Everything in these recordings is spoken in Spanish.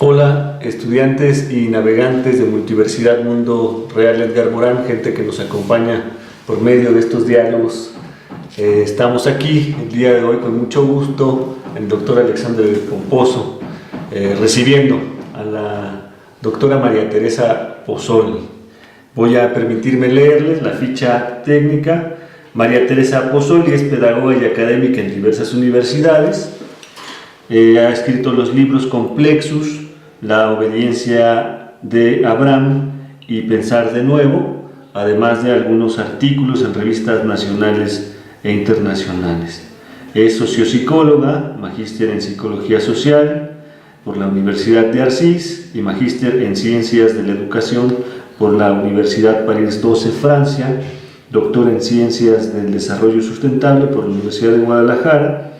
Hola, estudiantes y navegantes de Multiversidad Mundo Real Edgar Morán, gente que nos acompaña por medio de estos diálogos. Estamos aquí el día de hoy con mucho gusto el doctor Alexander Pomposo, recibiendo a la doctora María Teresa Pozzoli. Voy a permitirme leerles la ficha técnica. María Teresa Pozzoli es pedagoga y académica en diversas universidades. Ha escrito los libros Complexus, La obediencia de Abraham y Pensar de nuevo, además de algunos artículos en revistas nacionales e internacionales. Es sociopsicóloga, magíster en Psicología Social por la Universidad de Arcis y magíster en Ciencias de la Educación por la Universidad París 12, Francia, doctor en Ciencias del Desarrollo Sustentable por la Universidad de Guadalajara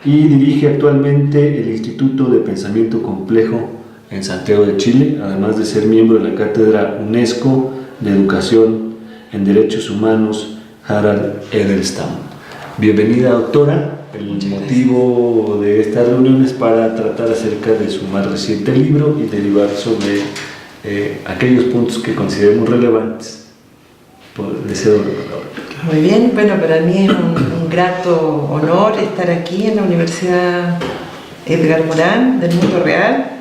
y dirige actualmente el Instituto de Pensamiento Complejo en Santiago de Chile, además de ser miembro de la Cátedra UNESCO de Educación en Derechos Humanos Harald Edelstam. Bienvenida, doctora. El motivo de esta reunión es para tratar acerca de su más reciente libro y derivar sobre aquellos puntos que consideremos relevantes. Le cedo la palabra. Muy bien, bueno, para mí es un grato honor estar aquí en la Universidad Edgar Morán del Mundo Real,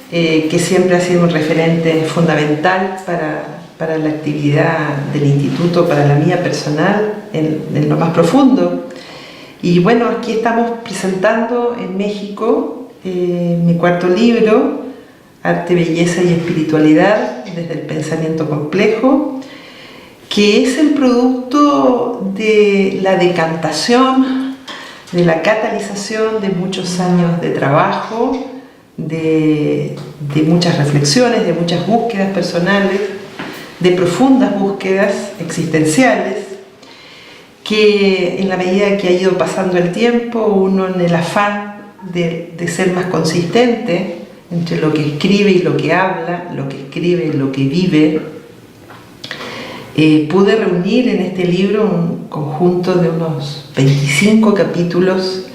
que siempre ha sido un referente fundamental para la actividad del instituto, para la mía personal, en lo más profundo. Y bueno, aquí estamos presentando en México mi cuarto libro, Arte, Belleza y Espiritualidad desde el Pensamiento Complejo, que es el producto de la decantación, de la catalización de muchos años de trabajo, de muchas reflexiones, de muchas búsquedas personales, de profundas búsquedas existenciales, que en la medida que ha ido pasando el tiempo, uno en el afán de ser más consistente entre lo que escribe y lo que habla, lo que escribe y lo que vive, pude reunir en este libro un conjunto de unos 25 capítulos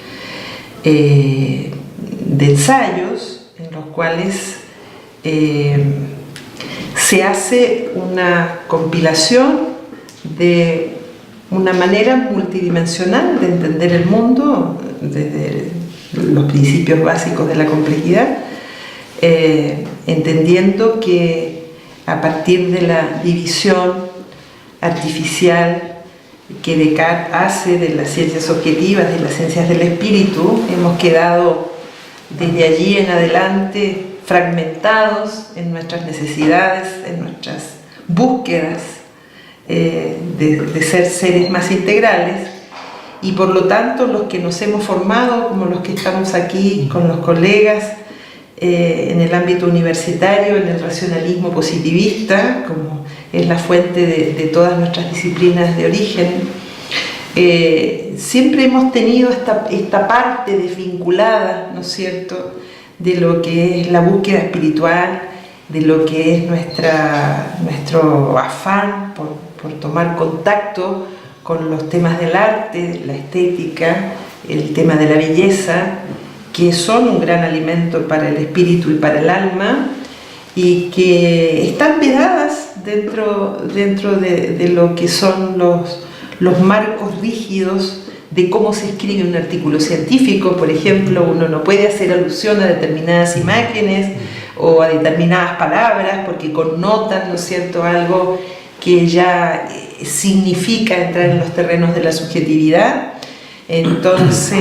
de ensayos en los cuales se hace una compilación de una manera multidimensional de entender el mundo desde los principios básicos de la complejidad, entendiendo que a partir de la división artificial que Descartes hace de las ciencias objetivas, de las ciencias del espíritu, hemos quedado desde allí en adelante fragmentados en nuestras necesidades, en nuestras búsquedas de ser seres más integrales, y por lo tanto los que nos hemos formado, como los que estamos aquí con los colegas en el ámbito universitario, en el racionalismo positivista, como es la fuente de todas nuestras disciplinas de origen, siempre hemos tenido esta parte desvinculada, ¿no es cierto?, de lo que es la búsqueda espiritual, de lo que es nuestro afán por tomar contacto con los temas del arte, la estética, el tema de la belleza, que son un gran alimento para el espíritu y para el alma, y que están vedadas dentro de lo que son los marcos rígidos de cómo se escribe un artículo científico. Por ejemplo, uno no puede hacer alusión a determinadas imágenes o a determinadas palabras porque connotan, ¿no es cierto?, algo que ya significa entrar en los terrenos de la subjetividad. Entonces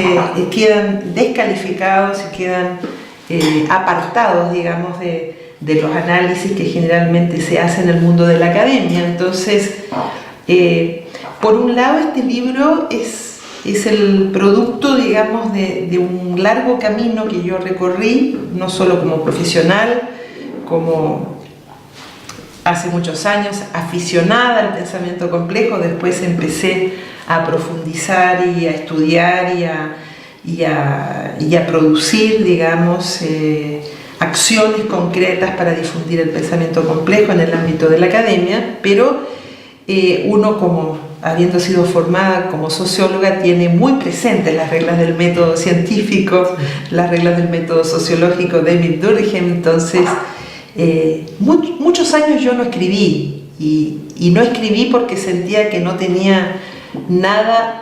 quedan descalificados y quedan apartados, digamos, de los análisis que generalmente se hacen en el mundo de la academia. Entonces, por un lado, este libro es el producto, digamos, de un largo camino que yo recorrí, no solo como profesional, como hace muchos años aficionada al pensamiento complejo. Después empecé a profundizar y a estudiar y a producir, digamos, acciones concretas para difundir el pensamiento complejo en el ámbito de la academia, pero uno como habiendo sido formada como socióloga, tiene muy presentes las reglas del método científico, las reglas del método sociológico de Emil Durkheim. Entonces, muchos años yo no escribí, y no escribí porque sentía que no tenía nada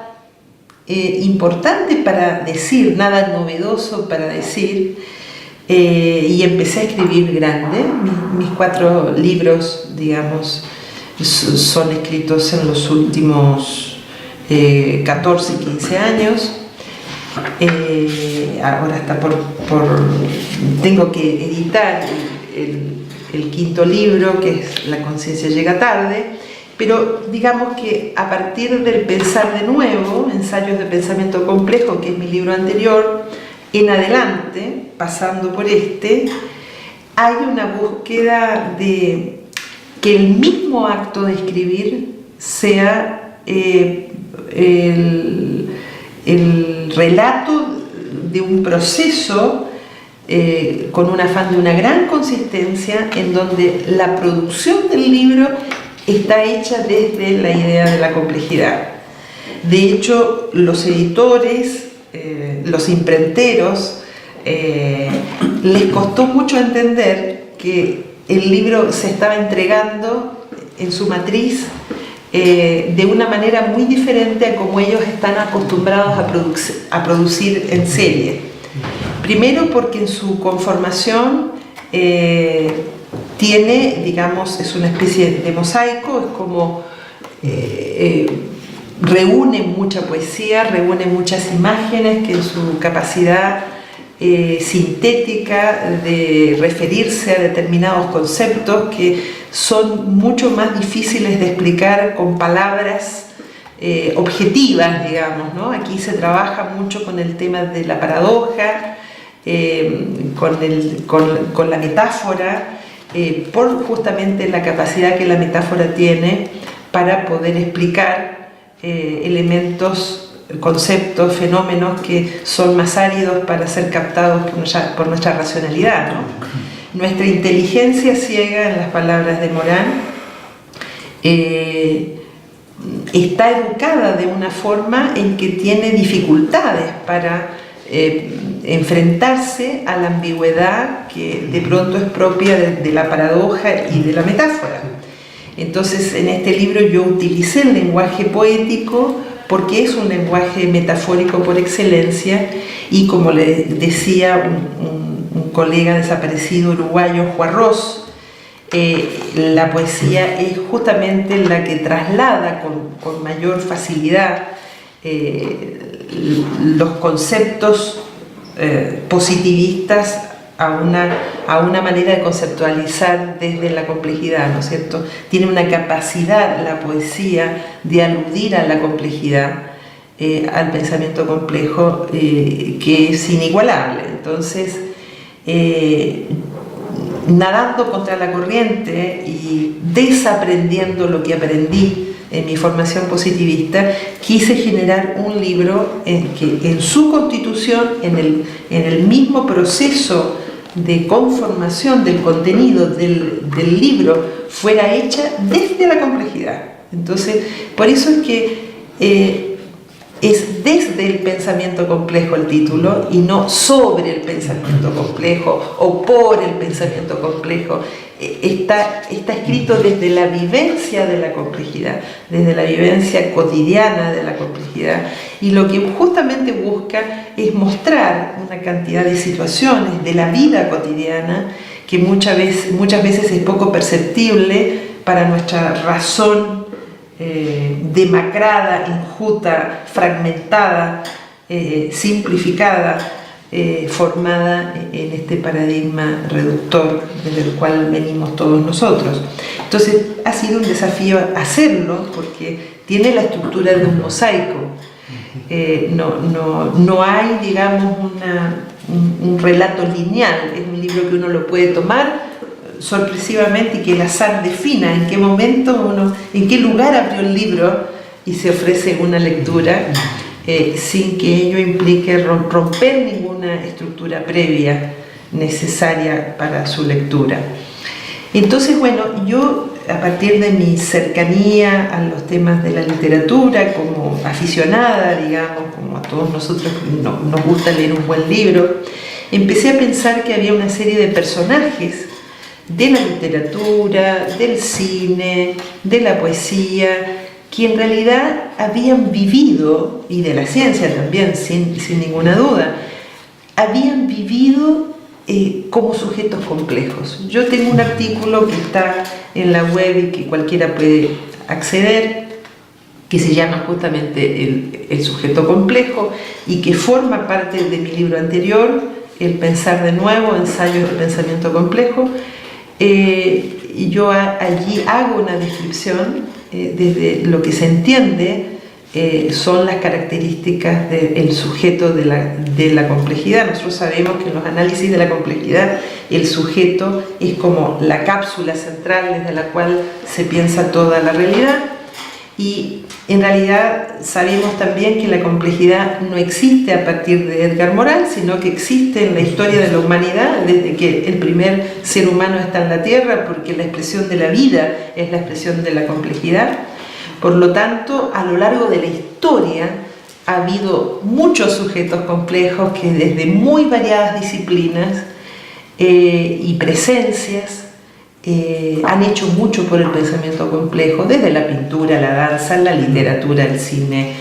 importante para decir, nada novedoso para decir, y empecé a escribir grande. Mis 4 libros, digamos, son escritos en los últimos 14 y 15 años. Ahora está tengo que editar el 5.º libro, que es La conciencia llega tarde, pero digamos que a partir del Pensar de nuevo, Ensayos de pensamiento complejo, que es mi libro anterior, en adelante, pasando por hay una búsqueda de que el mismo acto de escribir sea el relato de un proceso con un afán de una gran consistencia, en donde la producción del libro está hecha desde la idea de la complejidad. De hecho, los editores, los imprenteros, les costó mucho entender que el libro se estaba entregando en su matriz de una manera muy diferente a como ellos están acostumbrados a producir en serie. Primero porque en su conformación tiene, digamos, es una especie de mosaico, es como reúne mucha poesía, reúne muchas imágenes que en su capacidad sintética de referirse a determinados conceptos que son mucho más difíciles de explicar con palabras objetivas, digamos, ¿no? Aquí se trabaja mucho con el tema de la paradoja, con la metáfora, por justamente la capacidad que la metáfora tiene para poder explicar elementos, conceptos, fenómenos que son más áridos para ser captados por nuestra racionalidad, ¿no? Nuestra inteligencia ciega, en las palabras de Morán, está educada de una forma en que tiene dificultades para enfrentarse a la ambigüedad que de pronto es propia de la paradoja y de la metáfora. Entonces, en este libro yo utilicé el lenguaje poético porque es un lenguaje metafórico por excelencia, y como le decía un colega desaparecido uruguayo, Juarros, la poesía es justamente la que traslada con mayor facilidad los conceptos positivistas a una manera de conceptualizar desde la complejidad, ¿no es cierto? Tiene una capacidad la poesía de aludir a la complejidad, al pensamiento complejo, que es inigualable. Entonces, nadando contra la corriente y desaprendiendo lo que aprendí en mi formación positivista, quise generar un libro que en su constitución, en el mismo proceso de conformación del contenido del libro, fuera hecha desde la complejidad. Entonces, por eso es que es desde el pensamiento complejo el título, y no sobre el pensamiento complejo o por el pensamiento complejo. Está escrito desde la vivencia de la complejidad, desde la vivencia cotidiana de la complejidad, y lo que justamente busca es mostrar una cantidad de situaciones de la vida cotidiana que muchas veces es poco perceptible para nuestra razón demacrada, enjuta, fragmentada, simplificada, formada en este paradigma reductor desde el cual venimos todos nosotros. Entonces ha sido un desafío hacerlo, porque tiene la estructura de un mosaico. No hay, digamos, un relato lineal. Es un libro que uno lo puede tomar sorpresivamente y que el azar defina en qué momento en qué lugar abrió el libro y se ofrece una lectura, sin que ello implique romper ninguna estructura previa necesaria para su lectura. Entonces, bueno, yo a partir de mi cercanía a los temas de la literatura, como aficionada, digamos, como a todos nosotros nos gusta leer un buen libro, empecé a pensar que había una serie de personajes de la literatura, del cine, de la poesía, que en realidad habían vivido, y de la ciencia también, sin ninguna duda, habían vivido como sujetos complejos. Yo tengo un artículo que está en la web y que cualquiera puede acceder, que se llama justamente el sujeto complejo y que forma parte de mi libro anterior, El pensar de nuevo, ensayos de pensamiento complejo. Y yo allí hago una descripción desde lo que se entiende son las características del sujeto de la complejidad. Nosotros sabemos que en los análisis de la complejidad el sujeto es como la cápsula central desde la cual se piensa toda la realidad, y en realidad sabemos también que la complejidad no existe a partir de Edgar Morin, sino que existe en la historia de la humanidad desde que el primer ser humano está en la Tierra, porque la expresión de la vida es la expresión de la complejidad. Por lo tanto, a lo largo de la historia ha habido muchos sujetos complejos que desde muy variadas disciplinas y presencias han hecho mucho por el pensamiento complejo, desde la pintura, la danza, la literatura, el cine,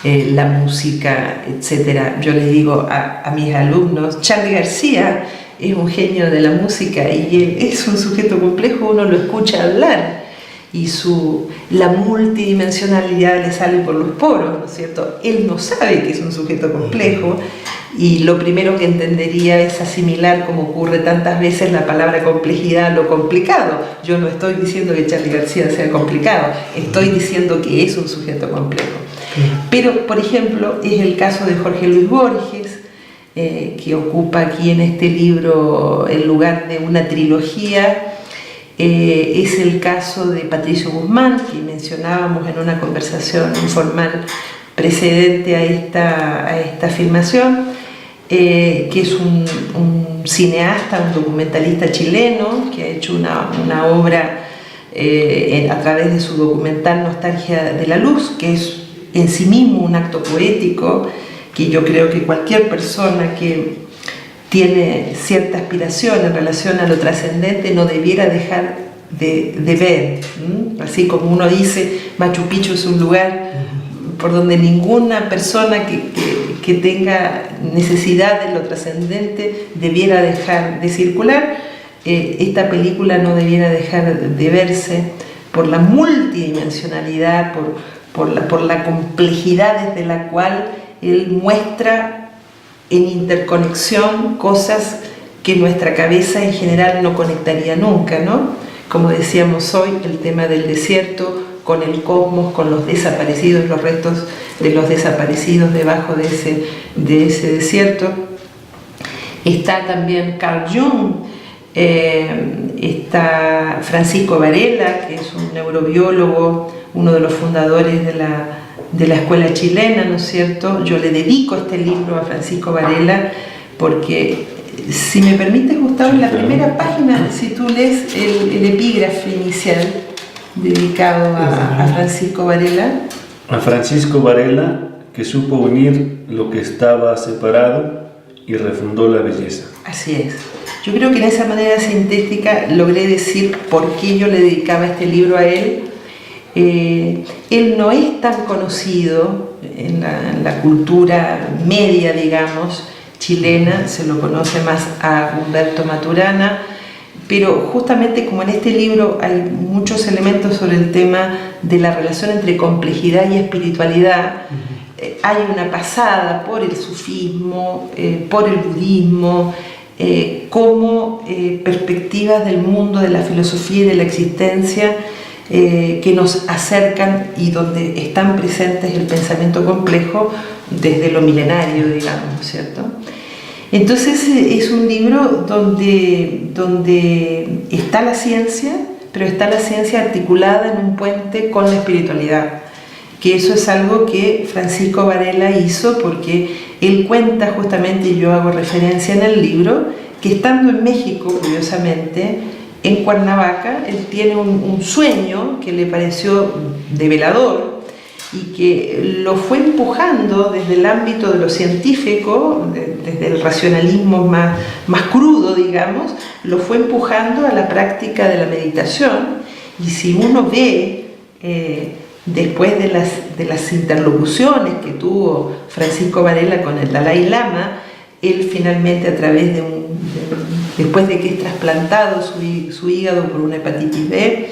la música, etc. Yo les digo a mis alumnos, Charly García es un genio de la música y él es un sujeto complejo, uno lo escucha hablar y la multidimensionalidad le sale por los poros, ¿no es cierto? Él no sabe que es un sujeto complejo y lo primero que entendería es asimilar, como ocurre tantas veces, la palabra complejidad a lo complicado. Yo no estoy diciendo que Charly García sea complicado, estoy diciendo que es un sujeto complejo. Pero, por ejemplo, es el caso de Jorge Luis Borges, que ocupa aquí en este libro el lugar de una trilogía. Es el caso de Patricio Guzmán, que mencionábamos en una conversación informal precedente a esta filmación, que es un cineasta, un documentalista chileno que ha hecho una obra a través de su documental Nostalgia de la Luz, que es en sí mismo un acto poético que yo creo que cualquier persona que tiene cierta aspiración en relación a lo trascendente no debiera dejar de ver. Así como uno dice, Machu Picchu es un lugar por donde ninguna persona que tenga necesidad de lo trascendente debiera dejar de circular. Esta película no debiera dejar de verse por la multidimensionalidad, por la complejidad desde la cual él muestra en interconexión cosas que nuestra cabeza en general no conectaría nunca, ¿no? Como decíamos hoy, el tema del desierto con el cosmos, con los desaparecidos, los restos de los desaparecidos debajo de ese desierto. Está también Carl Jung, está Francisco Varela, que es un neurobiólogo, uno de los fundadores de la escuela chilena, ¿no es cierto? Yo le dedico este libro a Francisco Varela porque, si me permites, Gustavo, en la primera página, si tú lees el epígrafe inicial dedicado a Francisco Varela. A Francisco Varela, que supo unir lo que estaba separado y refundó la belleza. Así es. Yo creo que en esa manera sintética logré decir por qué yo le dedicaba este libro a él. Él no es tan conocido en la cultura media, digamos, chilena, se lo conoce más a Humberto Maturana, pero justamente como en este libro hay muchos elementos sobre el tema de la relación entre complejidad y espiritualidad, hay una pasada por el sufismo, por el budismo, como perspectivas del mundo de la filosofía y de la existencia que nos acercan y donde están presentes el pensamiento complejo desde lo milenario, digamos, ¿no es cierto? Entonces es un libro donde está la ciencia, pero está la ciencia articulada en un puente con la espiritualidad, que eso es algo que Francisco Varela hizo porque él cuenta justamente, y yo hago referencia en el libro, que estando en México, curiosamente, en Cuernavaca, él tiene un sueño que le pareció develador y que lo fue empujando desde el ámbito de lo científico, desde el racionalismo más crudo, digamos, lo fue empujando a la práctica de la meditación. Y si uno ve, después de las interlocuciones que tuvo Francisco Varela con el Dalai Lama, él finalmente, a través después de que es trasplantado su hígado por una hepatitis B,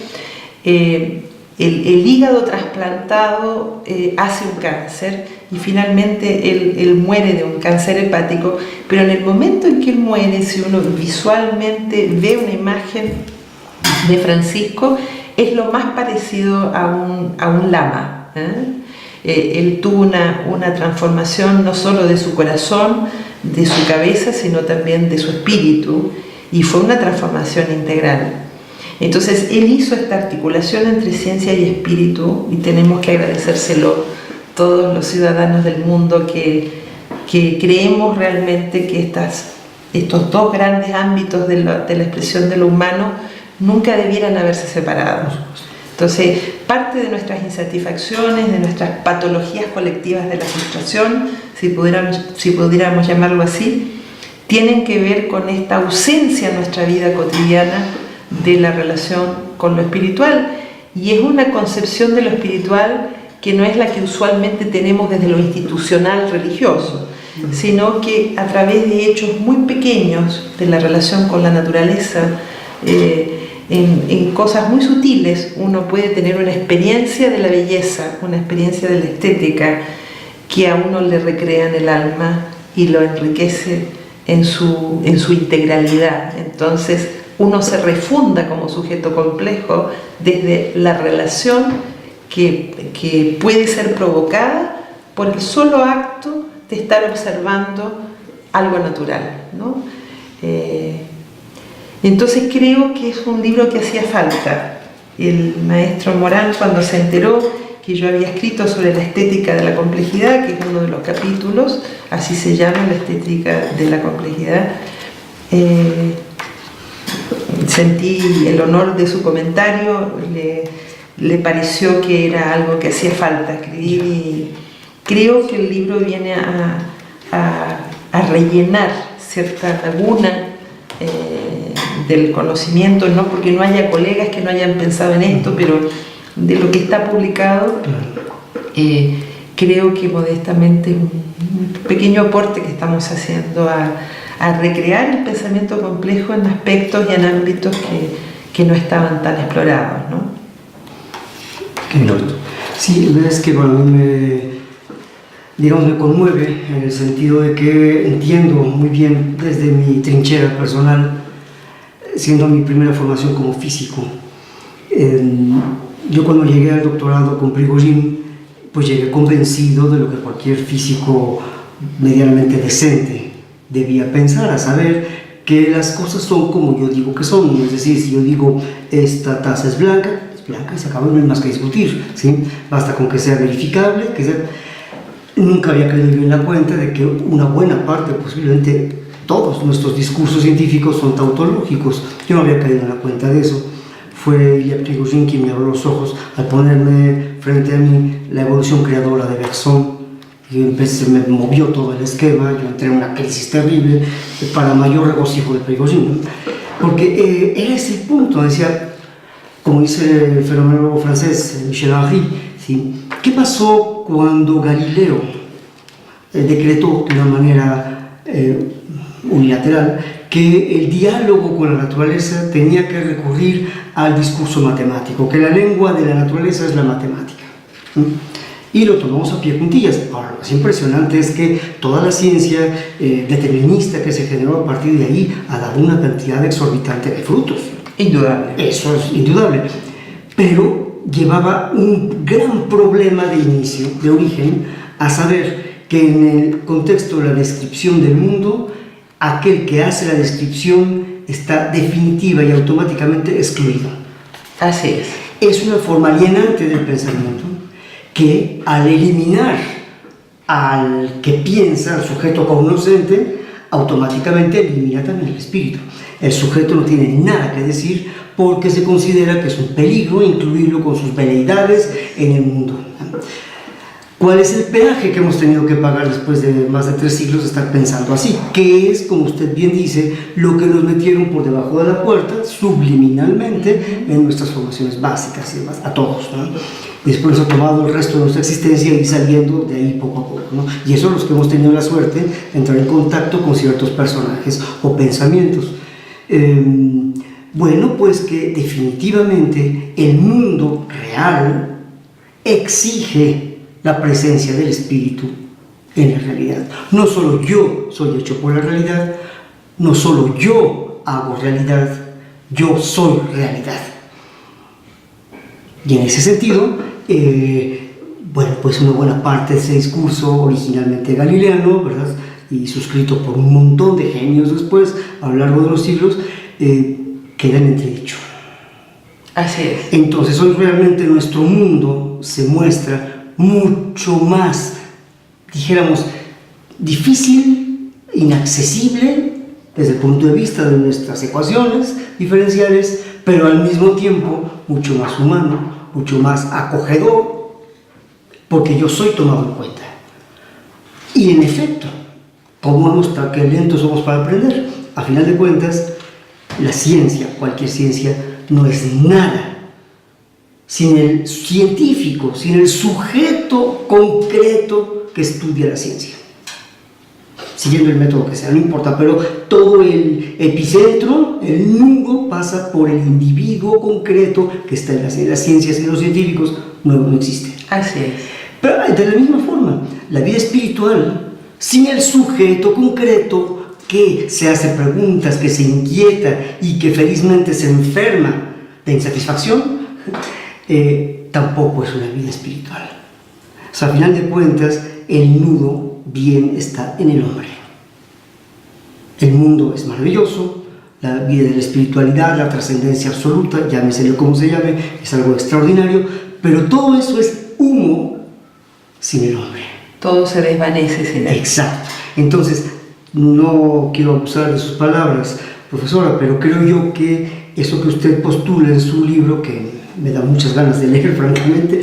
el hígado trasplantado hace un cáncer y finalmente él muere de un cáncer hepático, pero en el momento en que él muere, si uno visualmente ve una imagen de Francisco, es lo más parecido a un lama. Él tuvo una transformación no solo de su corazón, de su cabeza, sino también de su espíritu, y fue una transformación integral. Entonces él hizo esta articulación entre ciencia y espíritu, y tenemos que agradecérselo todos los ciudadanos del mundo que creemos realmente que estos dos grandes ámbitos de la expresión de lo humano nunca debieran haberse separado. Entonces, parte de nuestras insatisfacciones, de nuestras patologías colectivas de la frustración, si pudiéramos llamarlo así, tienen que ver con esta ausencia en nuestra vida cotidiana de la relación con lo espiritual. Y es una concepción de lo espiritual que no es la que usualmente tenemos desde lo institucional religioso, sino que a través de hechos muy pequeños de la relación con la naturaleza, en cosas muy sutiles, uno puede tener una experiencia de la belleza, una experiencia de la estética que a uno le recrea en el alma y lo enriquece en su integralidad. Entonces uno se refunda como sujeto complejo desde la relación que puede ser provocada por el solo acto de estar observando algo natural, ¿no? Entonces creo que es un libro que hacía falta. El maestro Morán, cuando se enteró que yo había escrito sobre la estética de la complejidad, que es uno de los capítulos, así se llama, la estética de la complejidad, sentí el honor de su comentario, le pareció que era algo que hacía falta escribir, y creo que el libro viene a rellenar cierta laguna del conocimiento, no porque no haya colegas que no hayan pensado en esto, pero de lo que está publicado, creo que modestamente es un pequeño aporte que estamos haciendo a recrear el pensamiento complejo en aspectos y en ámbitos que no estaban tan explorados, ¿no? Sí, la verdad es que bueno, me conmueve en el sentido de que entiendo muy bien desde mi trinchera personal, siendo mi primera formación como físico. Yo cuando llegué al doctorado con Prigogine, pues llegué convencido de lo que cualquier físico medianamente decente debía pensar, a saber que las cosas son como yo digo que son. Es decir, si yo digo esta taza es blanca y se acaba, no hay más que discutir, ¿sí? Basta con que sea verificable, Nunca había caído yo en la cuenta de que una buena parte, posiblemente todos nuestros discursos científicos son tautológicos. Yo no había caído en la cuenta de eso. Fue Ilya Prigogine quien me abrió los ojos al ponerme frente a mí la evolución creadora de Bergson, y me movió todo el esquema. Yo entré en una crisis terrible para mayor regocijo de Prigogine, porque era ese el punto. Decía, como dice el fenómeno francés Michel Henry, ¿sí? ¿Qué pasó cuando Galileo decretó de una manera unilateral que el diálogo con la naturaleza tenía que recurrir al discurso matemático, que la lengua de la naturaleza es la matemática? Y lo tomamos a pie juntillas. Ahora, lo más impresionante es que toda la ciencia determinista que se generó a partir de ahí ha dado una cantidad exorbitante de frutos. Indudable. Eso es indudable. Pero llevaba un gran problema de inicio, de origen, a saber que en el contexto de la descripción del mundo, aquel que hace la descripción está definitiva y automáticamente excluido. Así es. Es una forma alienante del pensamiento que, al eliminar al que piensa, al sujeto cognoscente, automáticamente elimina también el espíritu. El sujeto no tiene nada que decir porque se considera que es un peligro incluirlo con sus veleidades en el mundo. ¿Cuál es el peaje que hemos tenido que pagar después de más de 3 siglos de estar pensando así? ¿Qué es, como usted bien dice, lo que nos metieron por debajo de la puerta subliminalmente en nuestras formaciones básicas y demás, a todos, ¿no? Y después nos ha tomado el resto de nuestra existencia y saliendo de ahí poco a poco, ¿no? Y eso los que hemos tenido la suerte de entrar en contacto con ciertos personajes o pensamientos. Bueno, pues que definitivamente el mundo real exige la presencia del espíritu en la realidad. No solo yo soy hecho por la realidad, no solo yo hago realidad, yo soy realidad. Y en ese sentido, bueno, pues una buena parte de ese discurso originalmente galileano, ¿verdad?, y suscrito por un montón de genios después, a lo largo de los siglos, queda en entredicho. Así es. Entonces hoy realmente nuestro mundo se muestra mucho más, dijéramos, difícil, inaccesible desde el punto de vista de nuestras ecuaciones diferenciales, pero al mismo tiempo mucho más humano, mucho más acogedor, porque yo soy tomado en cuenta. Y en efecto, ¿cómo hemos que lentos somos para aprender? A final de cuentas, la ciencia, cualquier ciencia, no es nada sin el científico, sin el sujeto concreto que estudia la ciencia. Siguiendo el método que sea, no importa, pero todo el epicentro, el nudo, pasa por el individuo concreto que está en las ciencias y los científicos no existe. Así es. Pero de la misma forma, la vida espiritual, sin el sujeto concreto que se hace preguntas, que se inquieta y que felizmente se enferma de insatisfacción, tampoco es una vida espiritual. O sea, a final de cuentas, el nudo bien está en el hombre. El mundo es maravilloso, la vida de la espiritualidad, la trascendencia absoluta, llámeselo como se llame, es algo extraordinario, pero todo eso es humo sin el hombre. Todo se desvanece sin él. Exacto. Entonces, no quiero abusar de sus palabras, profesora, pero creo yo que eso que usted postula en su libro, que me da muchas ganas de leer, francamente,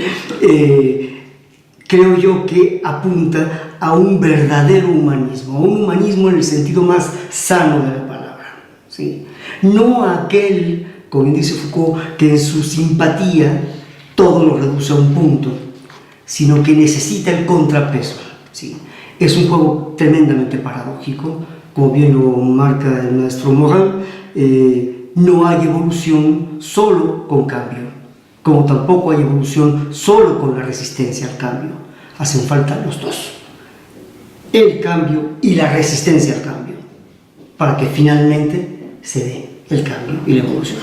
creo yo que apunta a un verdadero humanismo, a un humanismo en el sentido más sano de la palabra, ¿sí? No a aquel, como dice Foucault, que en su simpatía todo lo reduce a un punto, sino que necesita el contrapeso, ¿sí? Es un juego tremendamente paradójico, como bien lo marca el maestro Morin. No hay evolución solo con cambio, como tampoco hay evolución solo con la resistencia al cambio. Hacen falta los dos, el cambio y la resistencia al cambio, para que finalmente se dé el cambio y la evolución.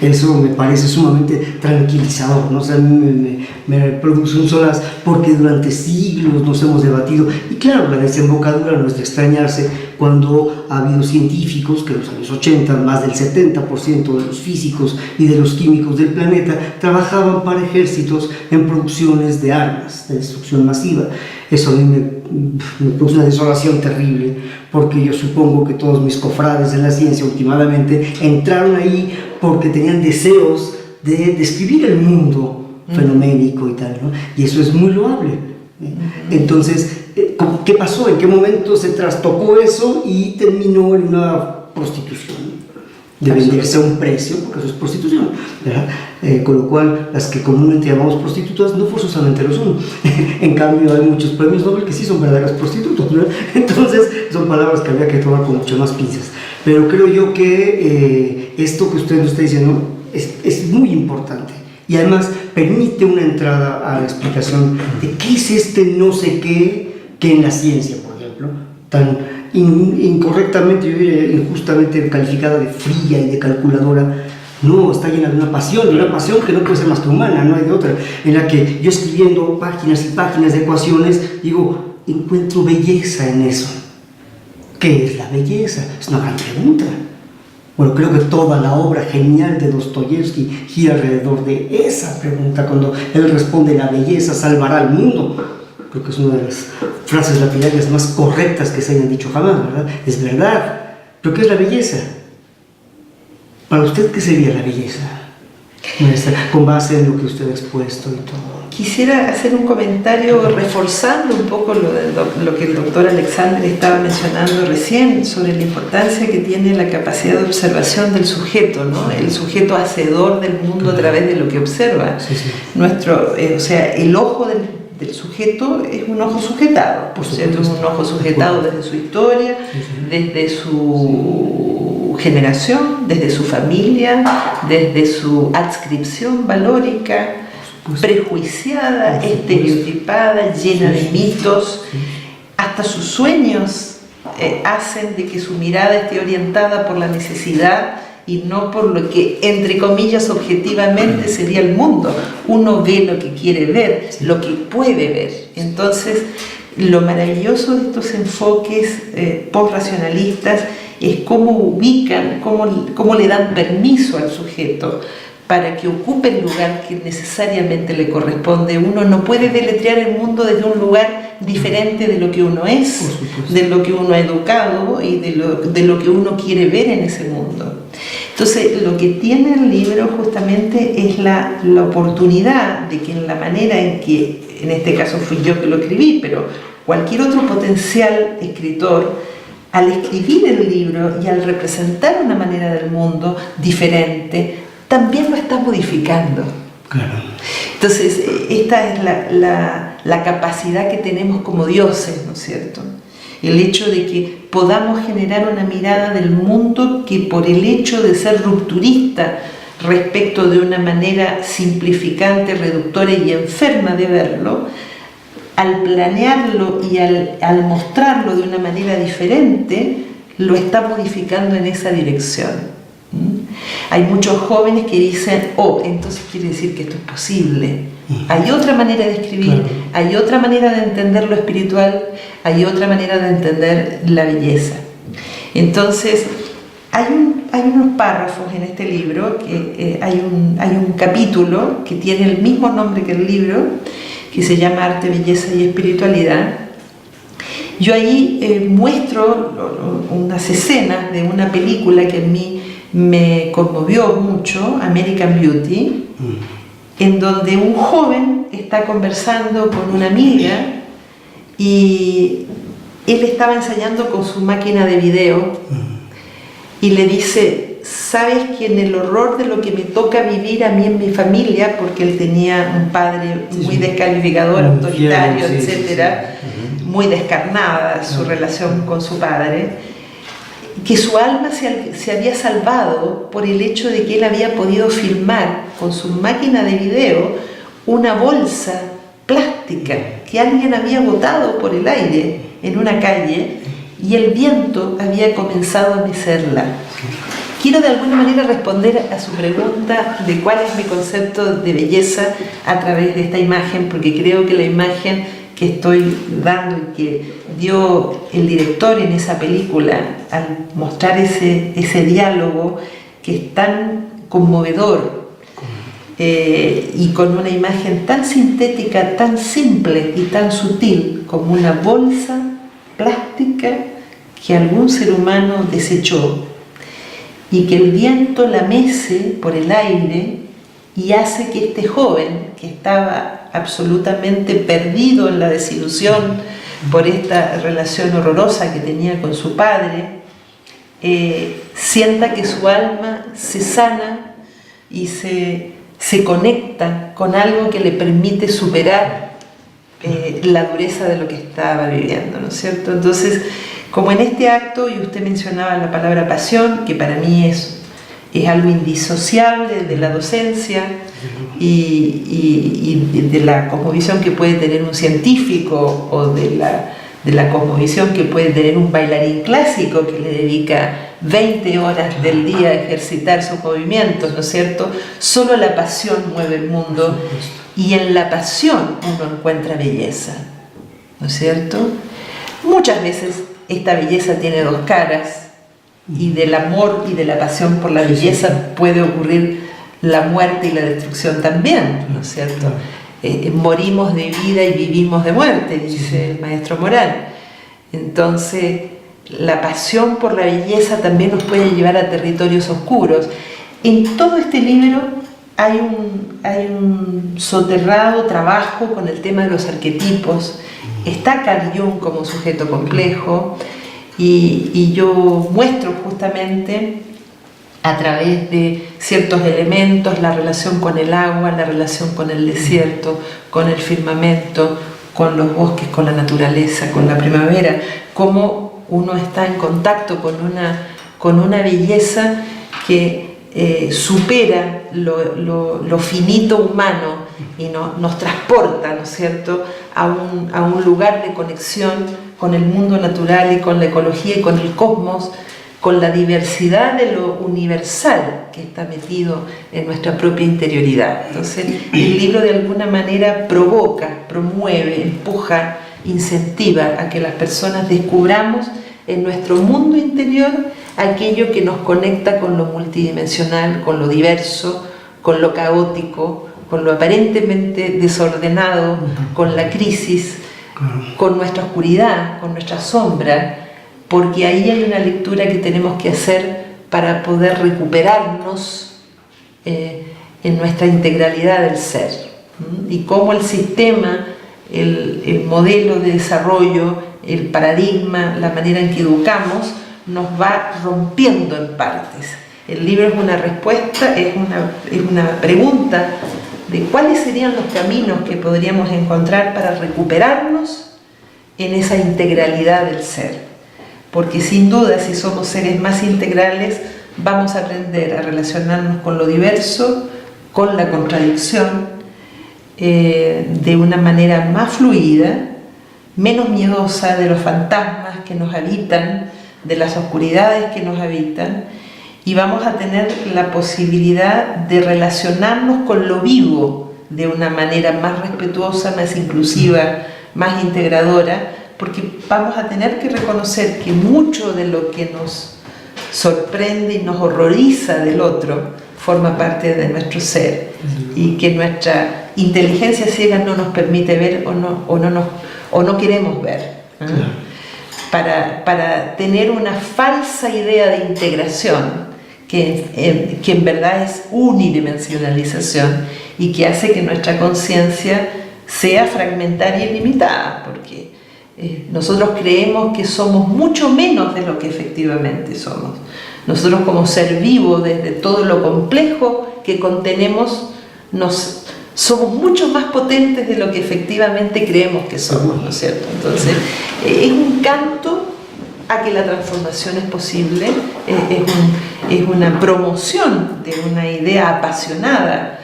Eso me parece sumamente tranquilizador, ¿no? O sea, me produce un solaz, porque durante siglos nos hemos debatido, y claro, la desembocadura no es de extrañarse cuando ha habido científicos que en los años 80, más del 70% de los físicos y de los químicos del planeta trabajaban para ejércitos en producciones de armas de destrucción masiva. Eso a mí me produce una desolación terrible, porque yo supongo que todos mis cofrades en la ciencia últimamente entraron ahí porque tenían deseos de describir el mundo fenoménico y tal, ¿no? Y eso es muy loable. Entonces, ¿qué pasó? ¿En qué momento se trastocó eso y terminó en una prostitución? De venderse a un precio, porque eso es prostitución, ¿verdad? Con lo cual, las que comúnmente llamamos prostitutas no forzosamente lo son. En cambio, hay muchos premios Nobel que sí son verdaderas prostitutas, ¿verdad? Entonces, son palabras que habría que tomar con mucho más pinzas. Pero creo yo que esto que usted nos está diciendo es muy importante. Y además permite una entrada a la explicación de qué es este no sé qué que en la ciencia, por ejemplo, tan incorrectamente, yo diría injustamente calificada de fría y de calculadora. No, está llena de una pasión que no puede ser más que humana, no hay de otra, en la que yo escribiendo páginas y páginas de ecuaciones, digo, encuentro belleza en eso. ¿Qué es la belleza? Es una gran pregunta. Bueno, creo que toda la obra genial de Dostoyevsky gira alrededor de esa pregunta, cuando él responde, la belleza salvará al mundo. creo que es una de las frases lapidarias más correctas que se hayan dicho jamás, ¿verdad? Es verdad. ¿Pero qué es la belleza? Para usted, ¿qué sería la belleza? Con base en lo que usted ha expuesto y todo. Quisiera hacer un comentario reforzando un poco lo que el doctor Alexandre estaba mencionando recién sobre la importancia que tiene la capacidad de observación del sujeto, ¿no? El sujeto hacedor del mundo a través de lo que observa. Sí, sí. O sea, el ojo del sujeto es un ojo sujetado, por cierto, es un ojo sujetado desde su historia, desde su generación, desde su familia, desde su adscripción valórica, prejuiciada, estereotipada, llena de mitos. Hasta sus sueños hacen de que su mirada esté orientada por la necesidad y no por lo que, entre comillas, objetivamente sería el mundo. Uno ve lo que quiere ver, lo que puede ver. Entonces, lo maravilloso de estos enfoques postracionalistas es cómo ubican, cómo le dan permiso al sujeto para que ocupe el lugar que necesariamente le corresponde. Uno no puede deletrear el mundo desde un lugar diferente de lo que uno es, de lo que uno ha educado y de lo que uno quiere ver en ese mundo. Entonces, lo que tiene el libro justamente es la oportunidad de que en la manera en que, en este caso fui yo que lo escribí, pero cualquier otro potencial escritor, al escribir el libro y al representar una manera del mundo diferente, también lo está modificando. Claro. Entonces, esta es la capacidad que tenemos como dioses, ¿no es cierto? El hecho de que podamos generar una mirada del mundo que, por el hecho de ser rupturista respecto de una manera simplificante, reductora y enferma de verlo, al planearlo y al mostrarlo de una manera diferente, lo está modificando en esa dirección. Hay muchos jóvenes que dicen, entonces quiere decir que esto es posible. Hay otra manera de escribir, claro. Hay otra manera de entender lo espiritual, hay otra manera de entender la belleza. Entonces, hay unos párrafos en este libro, hay un capítulo que tiene el mismo nombre que el libro, que se llama Arte, Belleza y Espiritualidad. Yo ahí muestro unas escenas de una película que a mí me conmovió mucho, American Beauty, en donde un joven está conversando con una amiga y él estaba ensayando con su máquina de video y le dice, ¿sabes que en el horror de lo que me toca vivir a mí en mi familia, porque él tenía un padre muy descalificador, autoritario, etcétera, muy descarnada su relación con su padre, que su alma se había salvado por el hecho de que él había podido filmar con su máquina de video una bolsa plástica que alguien había botado por el aire en una calle y el viento había comenzado a mecerla. Quiero de alguna manera responder a su pregunta de cuál es mi concepto de belleza a través de esta imagen, porque creo que la imagen que estoy dando y que dio el director en esa película al mostrar ese diálogo que es tan conmovedor y con una imagen tan sintética, tan simple y tan sutil como una bolsa plástica que algún ser humano desechó y que el viento la mece por el aire y hace que este joven que estaba absolutamente perdido en la desilusión por esta relación horrorosa que tenía con su padre, sienta que su alma se sana y se conecta con algo que le permite superar la dureza de lo que estaba viviendo, ¿no es cierto? Entonces, como en este acto, y usted mencionaba la palabra pasión, que para mí es algo indisociable de la docencia y de la cosmovisión que puede tener un científico o de la cosmovisión que puede tener un bailarín clásico que le dedica 20 horas del día a ejercitar sus movimientos, ¿no es cierto? Solo la pasión mueve el mundo y en la pasión uno encuentra belleza, ¿no es cierto? Muchas veces esta belleza tiene dos caras y del amor y de la pasión por la belleza puede ocurrir la muerte y la destrucción también, ¿no es cierto? morimos de vida y vivimos de muerte, dice el maestro Morán. Entonces, la pasión por la belleza también nos puede llevar a territorios oscuros. En todo este libro hay un soterrado trabajo con el tema de los arquetipos. Está Carl Jung como sujeto complejo, y yo muestro justamente a través de ciertos elementos la relación con el agua, la relación con el desierto, con el firmamento, con los bosques, con la naturaleza, con la primavera, cómo uno está en contacto con una belleza que supera lo finito humano y nos transporta, ¿no es cierto?, a un lugar de conexión con el mundo natural y con la ecología y con el cosmos, con la diversidad de lo universal que está metido en nuestra propia interioridad. Entonces, el libro de alguna manera provoca, promueve, empuja, incentiva a que las personas descubramos en nuestro mundo interior aquello que nos conecta con lo multidimensional, con lo diverso, con lo caótico, con lo aparentemente desordenado, con la crisis, con nuestra oscuridad, con nuestra sombra, porque ahí hay una lectura que tenemos que hacer para poder recuperarnos en nuestra integralidad del ser. Y cómo el sistema, el modelo de desarrollo, el paradigma, la manera en que educamos, nos va rompiendo en partes. El libro es una respuesta, es una pregunta de cuáles serían los caminos que podríamos encontrar para recuperarnos en esa integralidad del ser. Porque sin duda, si somos seres más integrales, vamos a aprender a relacionarnos con lo diverso, con la contradicción, de una manera más fluida, menos miedosa de los fantasmas que nos habitan, de las oscuridades que nos habitan, y vamos a tener la posibilidad de relacionarnos con lo vivo de una manera más respetuosa, más inclusiva, más integradora, porque vamos a tener que reconocer que mucho de lo que nos sorprende y nos horroriza del otro forma parte de nuestro ser, y que nuestra inteligencia ciega no nos permite ver o no queremos ver. Para tener una falsa idea de integración que en verdad es unidimensionalización y que hace que nuestra conciencia sea fragmentaria y limitada, porque nosotros creemos que somos mucho menos de lo que efectivamente somos. Nosotros, como ser vivo, desde todo lo complejo que contenemos, somos mucho más potentes de lo que efectivamente creemos que somos, ¿no es cierto? Entonces, es un canto a que la transformación es posible, es una promoción de una idea apasionada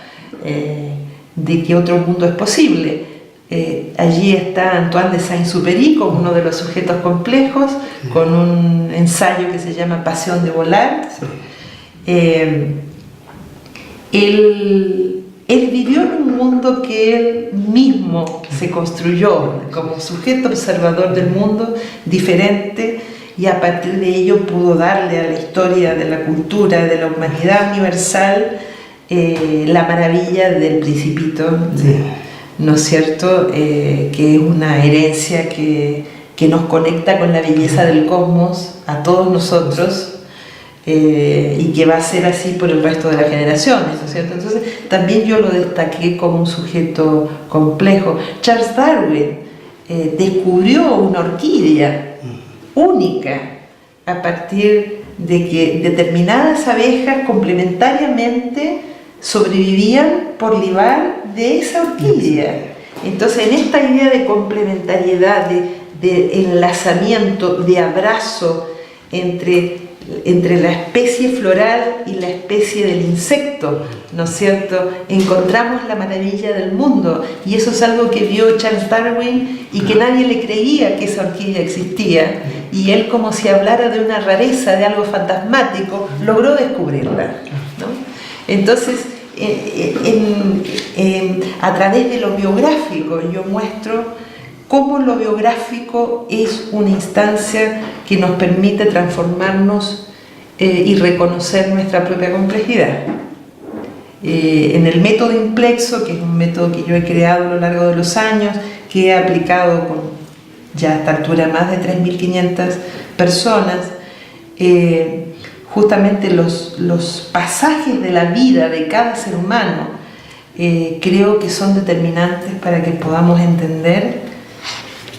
de que otro mundo es posible. Allí está Antoine de Saint-Exupéry como uno de los sujetos complejos, con un ensayo que se llama Pasión de volar. Él vivió en un mundo que él mismo se construyó como sujeto observador del mundo, diferente, y a partir de ello pudo darle a la historia de la cultura, de la humanidad universal, la maravilla del Principito, ¿no es cierto?, que es una herencia que nos conecta con la belleza del cosmos a todos nosotros, y que va a ser así por el resto de las generaciones, ¿no es cierto? Entonces, también yo lo destaqué como un sujeto complejo. Charles Darwin descubrió una orquídea única a partir de que determinadas abejas complementariamente sobrevivían por libar de esa orquídea. Entonces, en esta idea de complementariedad, de enlazamiento, de abrazo entre la especie floral y la especie del insecto, ¿no es cierto?, encontramos la maravilla del mundo, y eso es algo que vio Charles Darwin y que nadie le creía que esa orquídea existía, y él, como si hablara de una rareza, de algo fantasmático, logró descubrirla, ¿no? Entonces, a través de lo biográfico yo muestro cómo lo biográfico es una instancia que nos permite transformarnos y reconocer nuestra propia complejidad. En el método Implexo, que es un método que yo he creado a lo largo de los años, que he aplicado con ya a esta altura más de 3.500 personas, justamente los pasajes de la vida de cada ser humano creo que son determinantes para que podamos entender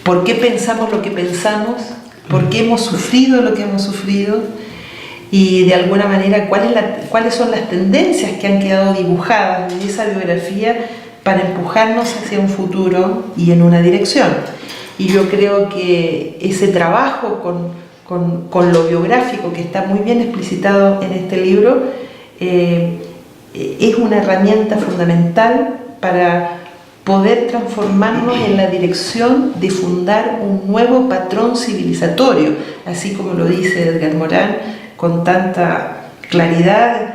por qué pensamos lo que pensamos, por qué hemos sufrido lo que hemos sufrido y de alguna manera cuáles son las tendencias que han quedado dibujadas en esa biografía para empujarnos hacia un futuro y en una dirección. Y yo creo que ese trabajo con lo biográfico, que está muy bien explicitado en este libro, es una herramienta fundamental para poder transformarnos en la dirección de fundar un nuevo patrón civilizatorio, así como lo dice Edgar Morin con tanta claridad.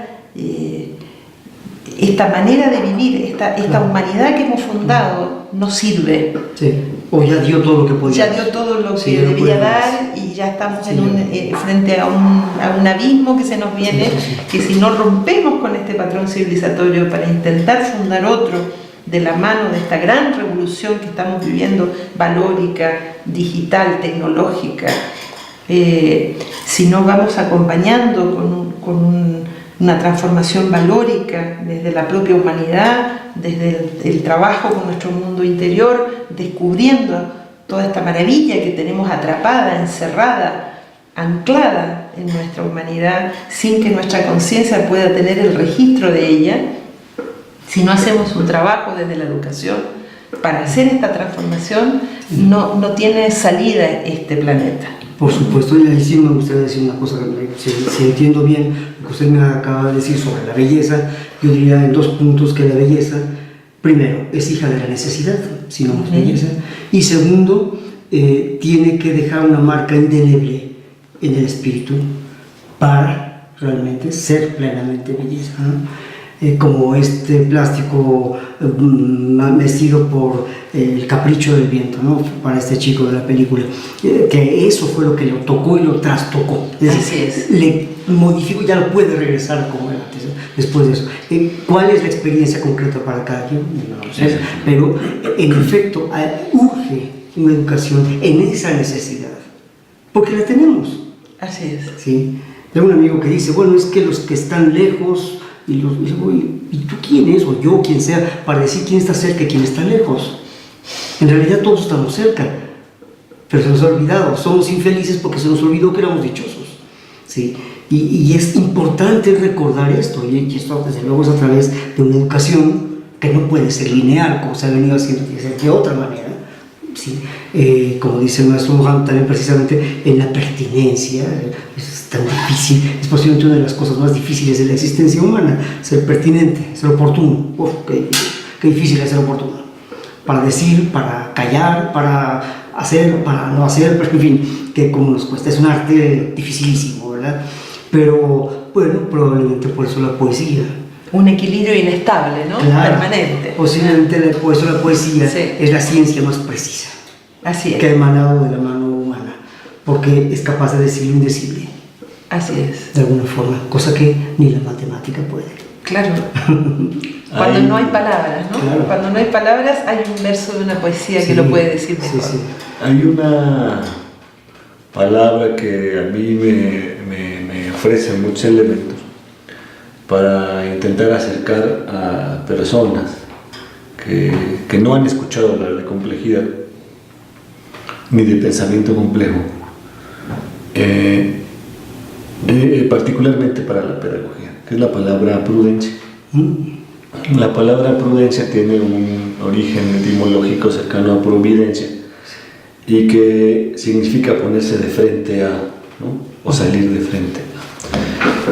Esta manera de vivir, esta humanidad que hemos fundado, no sirve. Sí. O ya dio todo lo que podía. Ya dio todo lo que debía dar y ya estamos frente a un abismo que se nos viene, que si no rompemos con este patrón civilizatorio para intentar fundar otro de la mano de esta gran revolución que estamos viviendo, valórica, digital, tecnológica, si no vamos acompañando con una transformación valórica desde la propia humanidad, desde el trabajo con nuestro mundo interior, descubriendo toda esta maravilla que tenemos atrapada, encerrada, anclada en nuestra humanidad, sin que nuestra conciencia pueda tener el registro de ella. Si no hacemos un trabajo desde la educación para hacer esta transformación, no tiene salida este planeta. Por supuesto, y ahí sí me gustaría decir una cosa, si entiendo bien lo que usted me acaba de decir sobre la belleza, yo diría en 2 puntos que la belleza, primero, es hija de la necesidad, si no es belleza, y segundo, tiene que dejar una marca indeleble en el espíritu para realmente ser plenamente belleza, ¿no? Como este plástico vestido por el capricho del viento, ¿no? Para este chico de la película, que eso fue lo que lo tocó y lo trastocó. Así es. Le modificó, ya no puede regresar como era antes, después de eso. ¿Cuál es la experiencia concreta para cada quien? No lo sé, pero en efecto urge una educación en esa necesidad, porque la tenemos. Así es. ¿Sí? Tengo un amigo que dice, bueno, es que los que están lejos, y tú quién es, o yo, quien sea, para decir quién está cerca y quién está lejos. En realidad todos estamos cerca, pero se nos ha olvidado, somos infelices porque se nos olvidó que éramos dichosos, ¿sí? Y es importante recordar esto, y esto desde luego es a través de una educación que no puede ser lineal, como se ha venido haciendo, tiene que ser de otra manera, ¿sí? Como dice el maestro Mohan, también precisamente en la pertinencia. Es tan difícil, es posiblemente una de las cosas más difíciles de la existencia humana, ser pertinente, ser oportuno. Uf, qué difícil es ser oportuno, para decir, para callar, para hacer, para no hacer, pero en fin, que como nos cuesta, es un arte dificilísimo, ¿verdad? Pero bueno, probablemente por eso la poesía. Un equilibrio inestable, ¿no? Claro, permanente. Posiblemente por eso la poesía es la ciencia más precisa. Así es. Que ha emanado de la mano humana, porque es capaz de decir lo indecible. Así es. De alguna forma, cosa que ni la matemática puede. Claro. Cuando no hay palabras, ¿no? Claro. Cuando no hay palabras, hay un verso de una poesía que lo puede decir mejor. Sí. Hay una palabra que a mí me ofrece muchos elementos para intentar acercar a personas que no han escuchado hablar de complejidad ni de pensamiento complejo, particularmente para la pedagogía, que es la palabra prudencia. La palabra prudencia tiene un origen etimológico cercano a providencia y que significa ponerse de frente a, ¿no? O salir de frente a.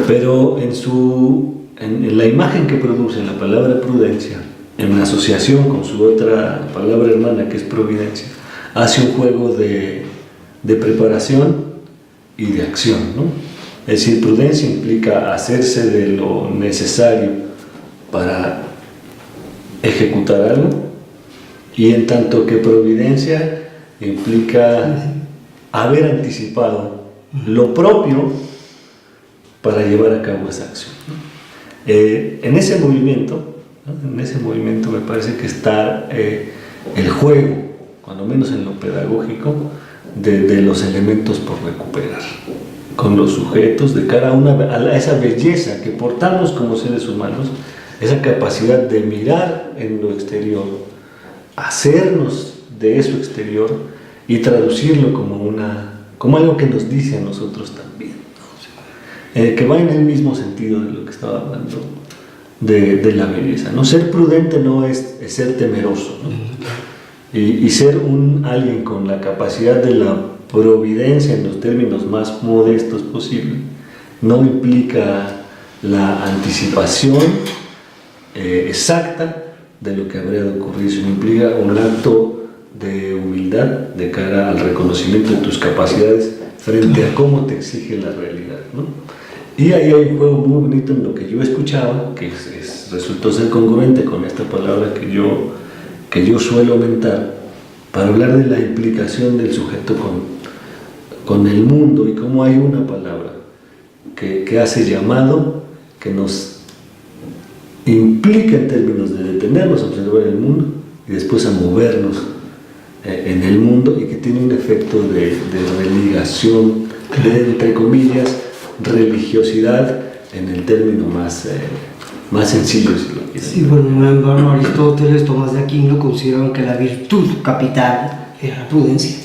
Pero en la imagen que produce la palabra prudencia, en asociación con su otra palabra hermana que es providencia, hace un juego de preparación y de acción, ¿no? Es decir, prudencia implica hacerse de lo necesario para ejecutar algo, y en tanto que providencia implica haber anticipado lo propio para llevar a cabo esa acción. En ese movimiento, ¿no? En ese movimiento me parece que está el juego, cuando menos en lo pedagógico, de los elementos por recuperar, con los sujetos, de cara a esa belleza que portamos como seres humanos, esa capacidad de mirar en lo exterior, hacernos de eso exterior y traducirlo como algo que nos dice a nosotros también, ¿no? Que va en el mismo sentido de lo que estaba hablando de la belleza, ¿no? Ser prudente no es ser temeroso, ¿no? Y ser alguien con la capacidad de la providencia en los términos más modestos posible no implica la anticipación exacta de lo que habría de ocurrir, sino implica un acto de humildad de cara al reconocimiento de tus capacidades frente a cómo te exige la realidad, ¿no? Y ahí hay un juego muy bonito en lo que yo escuchaba, que resultó ser congruente con esta palabra que yo suelo aumentar, para hablar de la implicación del sujeto con el mundo y cómo hay una palabra que hace llamado, que nos implica en términos de detenernos a observar el mundo y después a movernos en el mundo, y que tiene un efecto de religación, de, entre comillas, religiosidad en el término más sencillo, si lo quieres. Sí, bueno, Aristóteles, Tomás de Aquino consideraron que la virtud capital era la prudencia.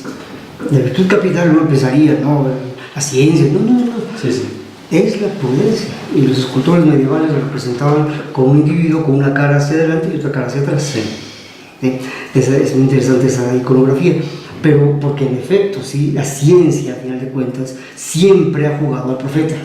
La virtud capital uno pensaría, no, la ciencia, no. Sí, sí. Es la prudencia, y los escultores medievales lo representaban como un individuo con una cara hacia adelante y otra cara hacia atrás. Sí. Es muy interesante esa iconografía, pero porque en efecto, sí, la ciencia, a final de cuentas, siempre ha jugado al profeta,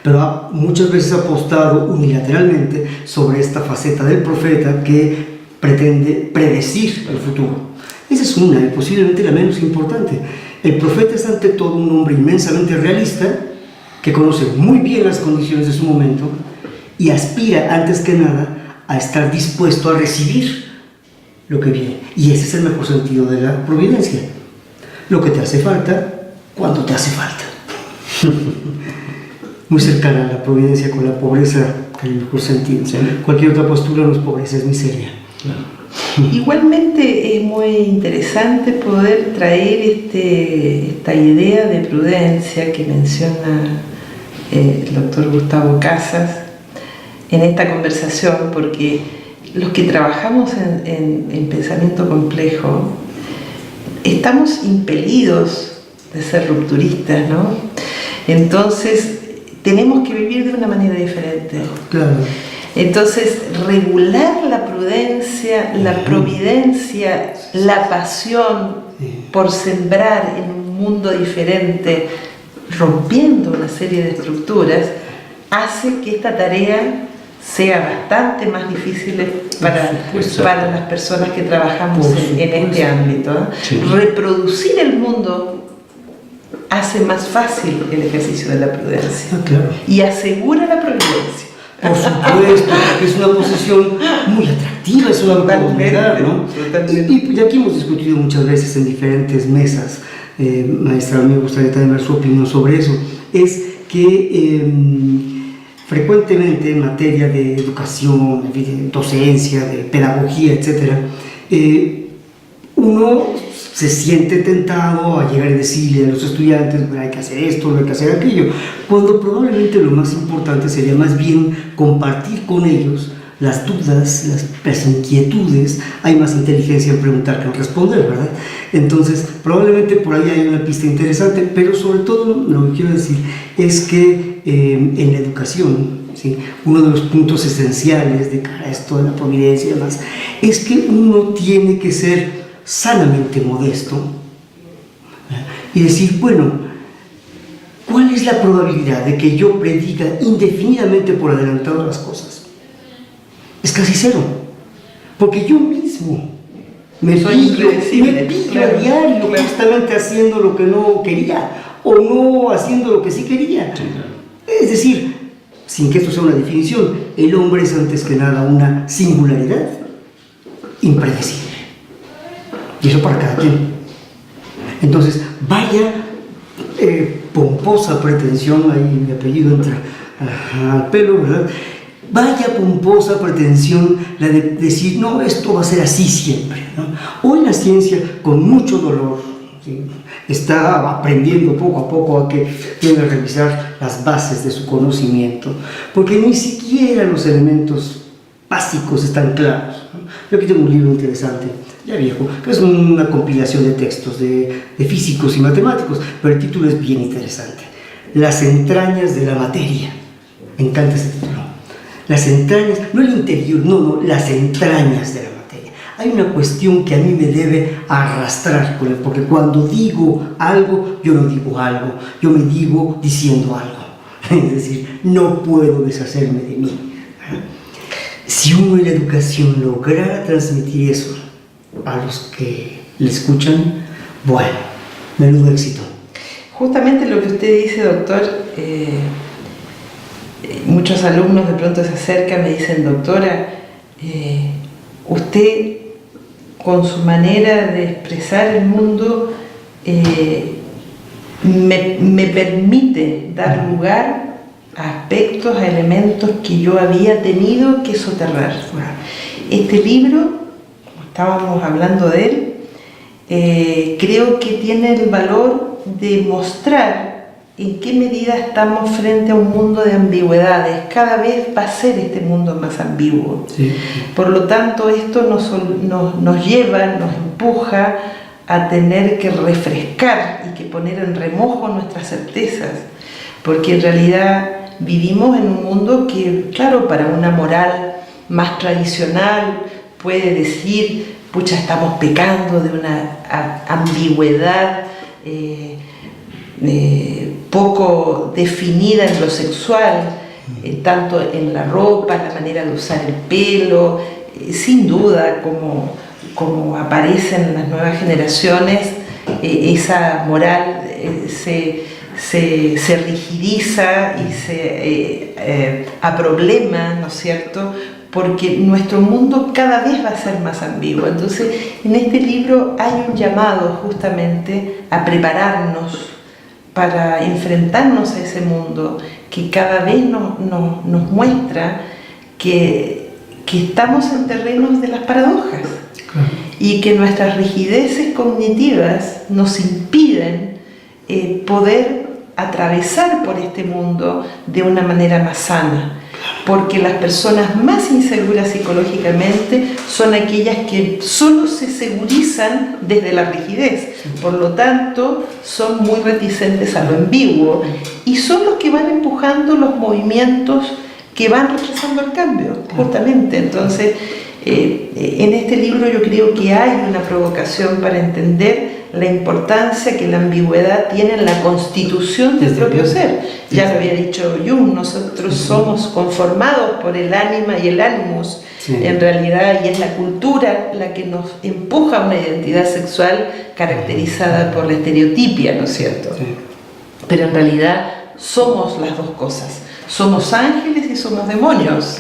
pero muchas veces ha apostado unilateralmente sobre esta faceta del profeta que pretende predecir el futuro. Esa es una, y posiblemente la menos importante. El profeta es ante todo un hombre inmensamente realista, que conoce muy bien las condiciones de su momento y aspira antes que nada a estar dispuesto a recibir lo que viene. Y ese es el mejor sentido de la providencia. Lo que te hace falta, cuando te hace falta. Muy cercana a la providencia con la pobreza, en el mejor sentido. Sí. Cualquier otra postura no es pobreza, es miseria. Claro. Igualmente es muy interesante poder traer esta idea de prudencia que menciona el doctor Gustavo Casas en esta conversación, porque los que trabajamos en pensamiento complejo estamos impelidos de ser rupturistas, ¿no? Entonces tenemos que vivir de una manera diferente. Claro. Entonces, regular la prudencia, la providencia, la pasión por sembrar en un mundo diferente, rompiendo una serie de estructuras, hace que esta tarea sea bastante más difícil para las personas que trabajamos en este ámbito, ¿eh? Sí. Reproducir el mundo hace más fácil el ejercicio de la prudencia, Claro. y asegura la providencia. Por supuesto, es una posición muy atractiva, es una oportunidad, ¿no? Totalmente. Y aquí hemos discutido muchas veces en diferentes mesas, maestra, me gustaría también ver su opinión sobre eso, es que frecuentemente en materia de educación, de docencia, de pedagogía, etc., uno se siente tentado a llegar y decirle a los estudiantes, bueno, hay que hacer esto, no hay que hacer aquello, cuando probablemente lo más importante sería más bien compartir con ellos las dudas, las inquietudes. Hay más inteligencia en preguntar que en responder, ¿verdad? Entonces, probablemente por ahí hay una pista interesante, pero sobre todo lo que quiero decir es que en la educación, ¿sí?, uno de los puntos esenciales de cara a esto de la providencia y demás, es que uno tiene que ser sanamente modesto y decir, bueno, ¿cuál es la probabilidad de que yo prediga indefinidamente por adelantado las cosas? Es casi cero, porque yo mismo me pillo claro, a diario, claro, justamente haciendo lo que no quería o no haciendo lo que sí quería. Sí, claro. Es decir, sin que esto sea una definición, el hombre es antes que nada una singularidad impredecible. Y eso para cada quien. Entonces, vaya pomposa pretensión, ahí mi apellido entra al pelo, ¿verdad?, vaya pomposa pretensión la de decir, no, esto va a ser así siempre, ¿no? Hoy la ciencia, con mucho dolor, ¿sí?, está aprendiendo poco a poco a que tiene que revisar las bases de su conocimiento, porque ni siquiera los elementos básicos están claros, ¿no? Yo aquí tengo un libro interesante, ya viejo, que es una compilación de textos de físicos y matemáticos, pero el título es bien interesante. Las entrañas de la materia. Me encanta ese título. Las entrañas, no el interior, no, las entrañas de la materia. Hay una cuestión que a mí me debe arrastrar, porque cuando digo algo, yo no digo algo, yo me digo diciendo algo. Es decir, no puedo deshacerme de mí. Si uno en la educación lograra transmitir eso a los que le escuchan, bueno, menudo éxito. Justamente lo que usted dice, doctor, muchos alumnos de pronto se acercan y me dicen, doctora, usted con su manera de expresar el mundo me permite dar lugar a aspectos, a elementos que yo había tenido que soterrar. Este libro, estábamos hablando de él, creo que tiene el valor de mostrar en qué medida estamos frente a un mundo de ambigüedades. Cada vez va a ser este mundo más ambiguo. Sí. Por lo tanto, esto nos lleva, nos empuja a tener que refrescar y que poner en remojo nuestras certezas, porque en realidad vivimos en un mundo que, claro, para una moral más tradicional puede decir, pucha, estamos pecando de una ambigüedad poco definida en lo sexual, tanto en la ropa, la manera de usar el pelo, sin duda, como aparecen las nuevas generaciones, esa moral se rigidiza y se aproblema, ¿no es cierto?, porque nuestro mundo cada vez va a ser más ambiguo. Entonces, en este libro hay un llamado justamente a prepararnos para enfrentarnos a ese mundo que cada vez nos muestra que estamos en terrenos de las paradojas. Claro. Y que nuestras rigideces cognitivas nos impiden poder atravesar por este mundo de una manera más sana, porque las personas más inseguras psicológicamente son aquellas que solo se segurizan desde la rigidez, por lo tanto son muy reticentes a lo ambiguo y son los que van empujando los movimientos que van retrasando el cambio, justamente. Entonces, en este libro yo creo que hay una provocación para entender la importancia que la ambigüedad tiene en la constitución del propio ser. Ya lo había dicho Jung, nosotros somos conformados por el ánima y el animus, en realidad, y es la cultura la que nos empuja a una identidad sexual caracterizada por la estereotipia, ¿no es cierto? Pero en realidad somos las dos cosas, somos ángeles y somos demonios.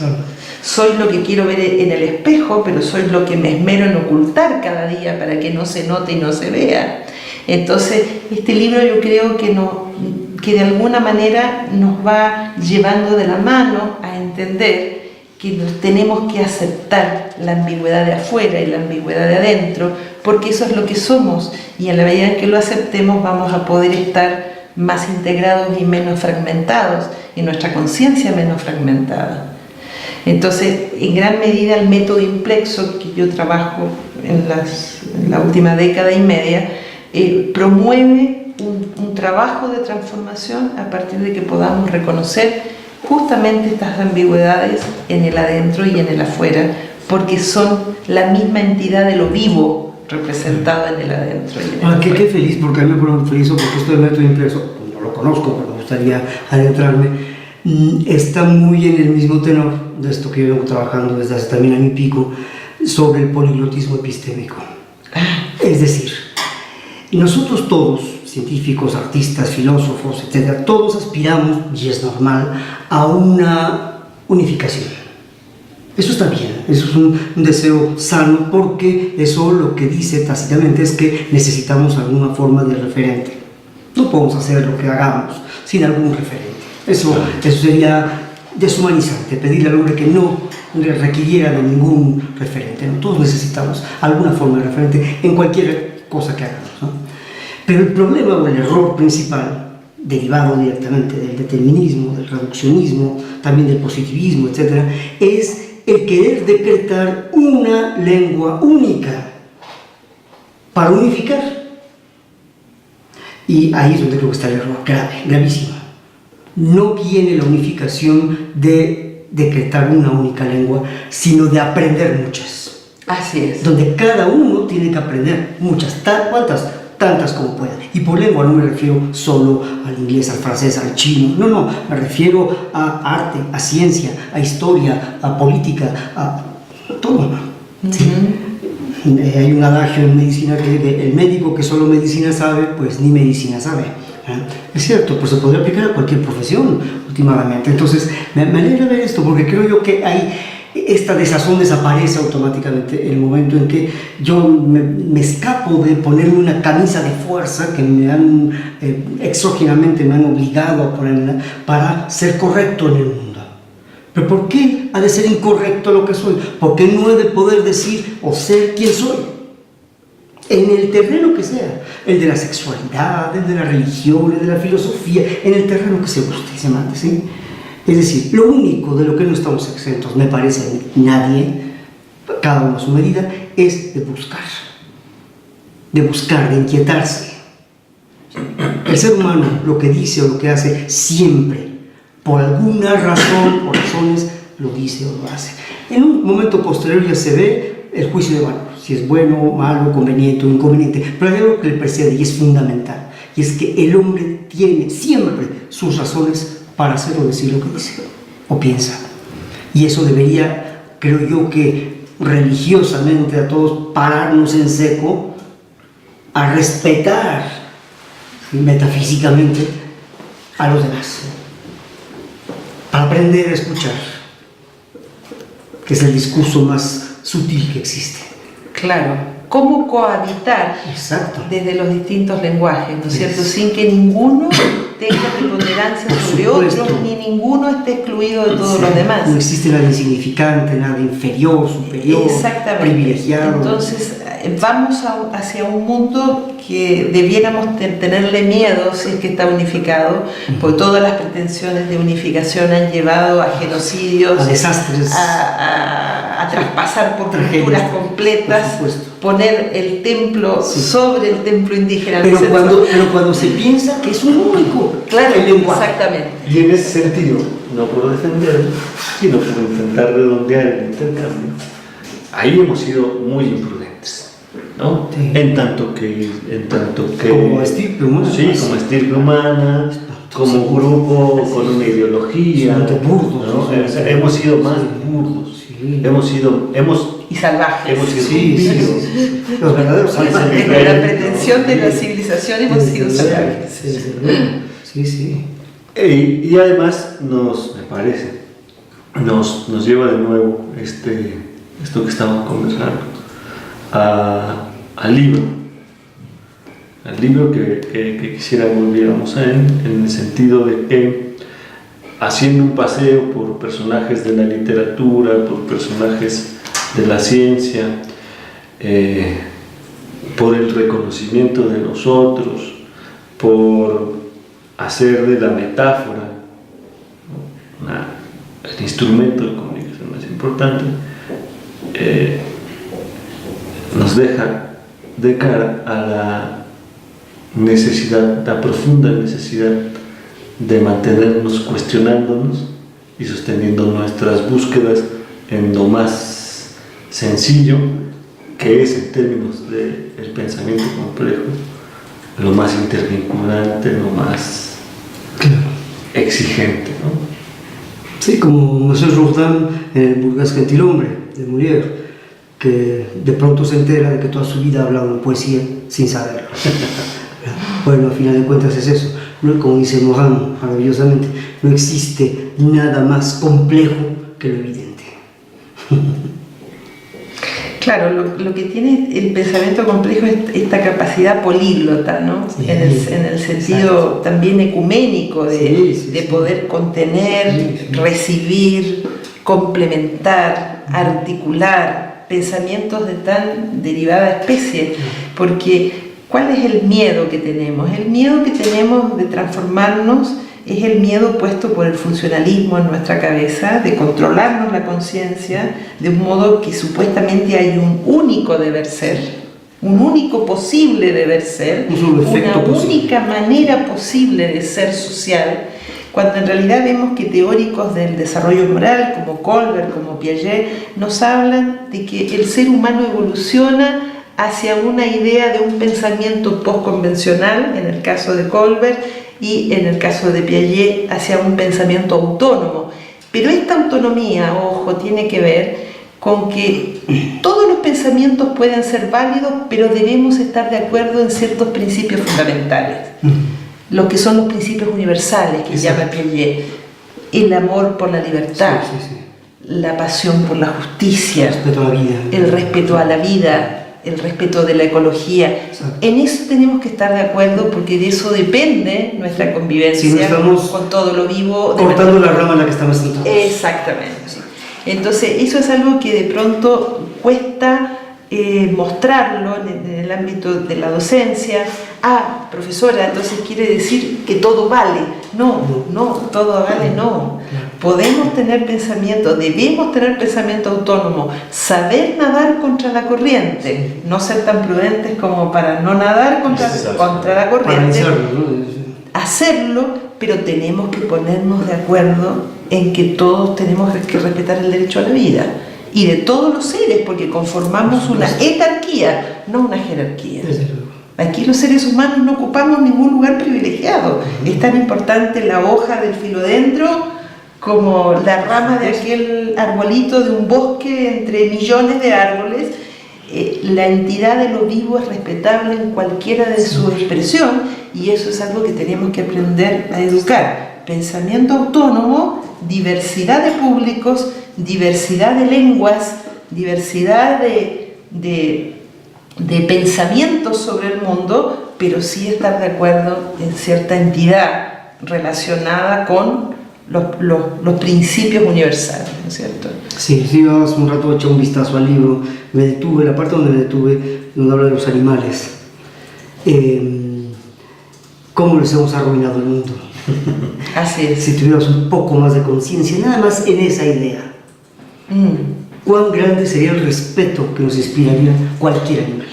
Soy lo que quiero ver en el espejo, pero soy lo que me esmero en ocultar cada día para que no se note y no se vea. Entonces, este libro yo creo que de alguna manera nos va llevando de la mano a entender que tenemos que aceptar la ambigüedad de afuera y la ambigüedad de adentro, porque eso es lo que somos, y en la medida en que lo aceptemos vamos a poder estar más integrados y menos fragmentados, y nuestra conciencia menos fragmentada. Entonces, en gran medida el método Implexo, que yo trabajo en la última década y media, promueve un trabajo de transformación a partir de que podamos reconocer justamente estas ambigüedades en el adentro y en el afuera, porque son la misma entidad de lo vivo representado en el adentro y en el afuera. Qué feliz, porque a mí me pone muy feliz, porque esto del método Implexo, no lo conozco, pero me gustaría adentrarme. Está muy en el mismo tenor de esto que yo vengo trabajando desde hace también año y pico, sobre el poliglotismo epistémico. Es decir, nosotros todos, científicos, artistas, filósofos, etc., todos aspiramos, y es normal, a una unificación. Eso está bien, eso es un deseo sano, porque eso lo que dice tácitamente es que necesitamos alguna forma de referente. No podemos hacer lo que hagamos sin algún referente. Eso sería deshumanizante, pedirle al hombre que no requiriera de ningún referente, ¿no? Todos necesitamos alguna forma de referente en cualquier cosa que hagamos, ¿no? Pero el problema o el error principal, derivado directamente del determinismo, del reduccionismo, también del positivismo, etc., es el querer decretar una lengua única para unificar. Y ahí es donde creo que está el error grave, gravísimo. No viene la unificación de decretar una única lengua, sino de aprender muchas. Así es. Donde cada uno tiene que aprender muchas, ¿cuántas? Tantas como pueda. Y por lengua no me refiero solo al inglés, al francés, al chino. No, me refiero a arte, a ciencia, a historia, a política, a todo. ¿Sí? Hay un adagio en medicina que dice que el médico que solo medicina sabe, pues ni medicina sabe. Es cierto, pues se podría aplicar a cualquier profesión últimamente. Entonces, me alegra ver esto, porque creo yo que hay esta desazón desaparece automáticamente en el momento en que yo me escapo de ponerme una camisa de fuerza que me han exógenamente me han obligado a ponerla para ser correcto en el mundo. ¿Pero por qué ha de ser incorrecto lo que soy? ¿Por qué no he de poder decir o ser quien soy? En el terreno que sea, el de la sexualidad, el de la religión, el de la filosofía, en el terreno que se guste y se mande, ¿sí? Es decir, lo único de lo que no estamos exentos, me parece a mí, nadie, cada uno a su medida, es de buscar, de inquietarse. El ser humano lo que dice o lo que hace siempre, por alguna razón o razones, lo dice o lo hace. En un momento posterior ya se ve el juicio de valor, si es bueno, malo, conveniente o inconveniente, pero hay algo que le precede y es fundamental, y es que el hombre tiene siempre sus razones para hacer o decir lo que dice o piensa. Y eso debería, creo yo, que religiosamente a todos pararnos en seco a respetar, ¿sí?, metafísicamente a los demás, para aprender a escuchar, que es el discurso más sutil que existe. Claro. Cómo cohabitar. Exacto. Desde los distintos lenguajes, ¿no es cierto? Sin que ninguno tenga preponderancia sobre otros, ni ninguno esté excluido de todos los demás. No existe nada insignificante, nada inferior, superior, privilegiado. Entonces, vamos hacia un mundo que debiéramos tenerle miedo si es que está unificado, porque todas las pretensiones de unificación han llevado a genocidios, a desastres, a traspasar por culturas completas, poner el templo sobre el templo indígena. Pero cuando se piensa que es un único, claro, el lenguaje. Exactamente. Y en ese sentido, no puedo defenderlo, sino por intentar redondear el intercambio, ahí hemos sido muy imprudentes, ¿no? Sí. En tanto que como estirpe humana, sí, como estirpe humana, como grupo con una ideología, burdos, ¿no? Hemos sido más burdos, sí. Y salvajes. Hemos sido los verdaderos salvajes. En la pretensión de la civilización hemos sido salvajes. Sí. Y además me parece, nos lleva de nuevo esto que estamos conversando al libro que quisiera volviéramos a él, en el sentido de que haciendo un paseo por personajes de la literatura, por personajes de la ciencia, por el reconocimiento de nosotros, por hacer de la metáfora, ¿no?, el instrumento de comunicación más importante, nos deja de cara a la profunda necesidad de mantenernos cuestionándonos y sosteniendo nuestras búsquedas en lo más sencillo, que es, en términos del pensamiento complejo, lo más intervinculante, lo más exigente, ¿no? Sí, como Monsieur Jourdan en el Burgués Gentilhombre de Molière, que de pronto se entera de que toda su vida ha hablado en poesía sin saberlo. Bueno, al final de cuentas es eso, ¿no? Como dice Morin maravillosamente, no existe nada más complejo que lo evidente. Claro, lo que tiene el pensamiento complejo es esta capacidad políglota, ¿no? Sí, en el sentido exacto. también ecuménico de Sí. poder contener, Sí. recibir, complementar, articular pensamientos de tan derivada especie. Porque, ¿cuál es el miedo que tenemos? El miedo que tenemos de transformarnos es el miedo puesto por el funcionalismo en nuestra cabeza, de controlarnos la conciencia de un modo que supuestamente hay un único deber ser, un único posible deber ser, una única manera posible de ser social, cuando en realidad vemos que teóricos del desarrollo moral como Kohlberg, como Piaget, nos hablan de que el ser humano evoluciona hacia una idea de un pensamiento postconvencional, en el caso de Kohlberg, y en el caso de Piaget hacia un pensamiento autónomo. Pero esta autonomía, ojo, tiene que ver con que todos los pensamientos pueden ser válidos, pero debemos estar de acuerdo en ciertos principios fundamentales, lo que son los principios universales que llama Piaget: el amor por la libertad, la pasión por la justicia, el respeto a la vida, el respeto de la ecología. Exacto. En eso tenemos que estar de acuerdo, porque de eso depende nuestra convivencia, si no estamos con todo lo vivo. Cortando la rama en la que estamos sentados. Exactamente. Entonces, eso es algo que de pronto cuesta mostrarlo en el ámbito de la docencia. Ah, profesora, entonces quiere decir que todo vale. No, todo vale no. Podemos tener pensamiento, debemos tener pensamiento autónomo, saber nadar contra la corriente, no ser tan prudentes como para no nadar contra la corriente, hacerlo, pero tenemos que ponernos de acuerdo en que todos tenemos que respetar el derecho a la vida, y de todos los seres, porque conformamos una etarquía, no una jerarquía. Aquí los seres humanos no ocupamos ningún lugar privilegiado. Es tan importante la hoja del filodendro como la rama de aquel arbolito de un bosque entre millones de árboles. La entidad de lo vivo es respetable en cualquiera de su expresión, y eso es algo que tenemos que aprender a educar. Pensamiento autónomo, diversidad de públicos, diversidad de lenguas, diversidad de pensamientos sobre el mundo, pero sí estar de acuerdo en cierta entidad relacionada con los principios universales, ¿no es cierto? Sí, hace un rato he hecho un vistazo al libro, me detuve, la parte donde me detuve, donde habla de los animales. ¿Cómo les hemos arruinado el mundo? Así es. Si tuviéramos un poco más de conciencia, nada más en esa idea. ¿Cuán grande sería el respeto que nos inspiraría cualquier animal?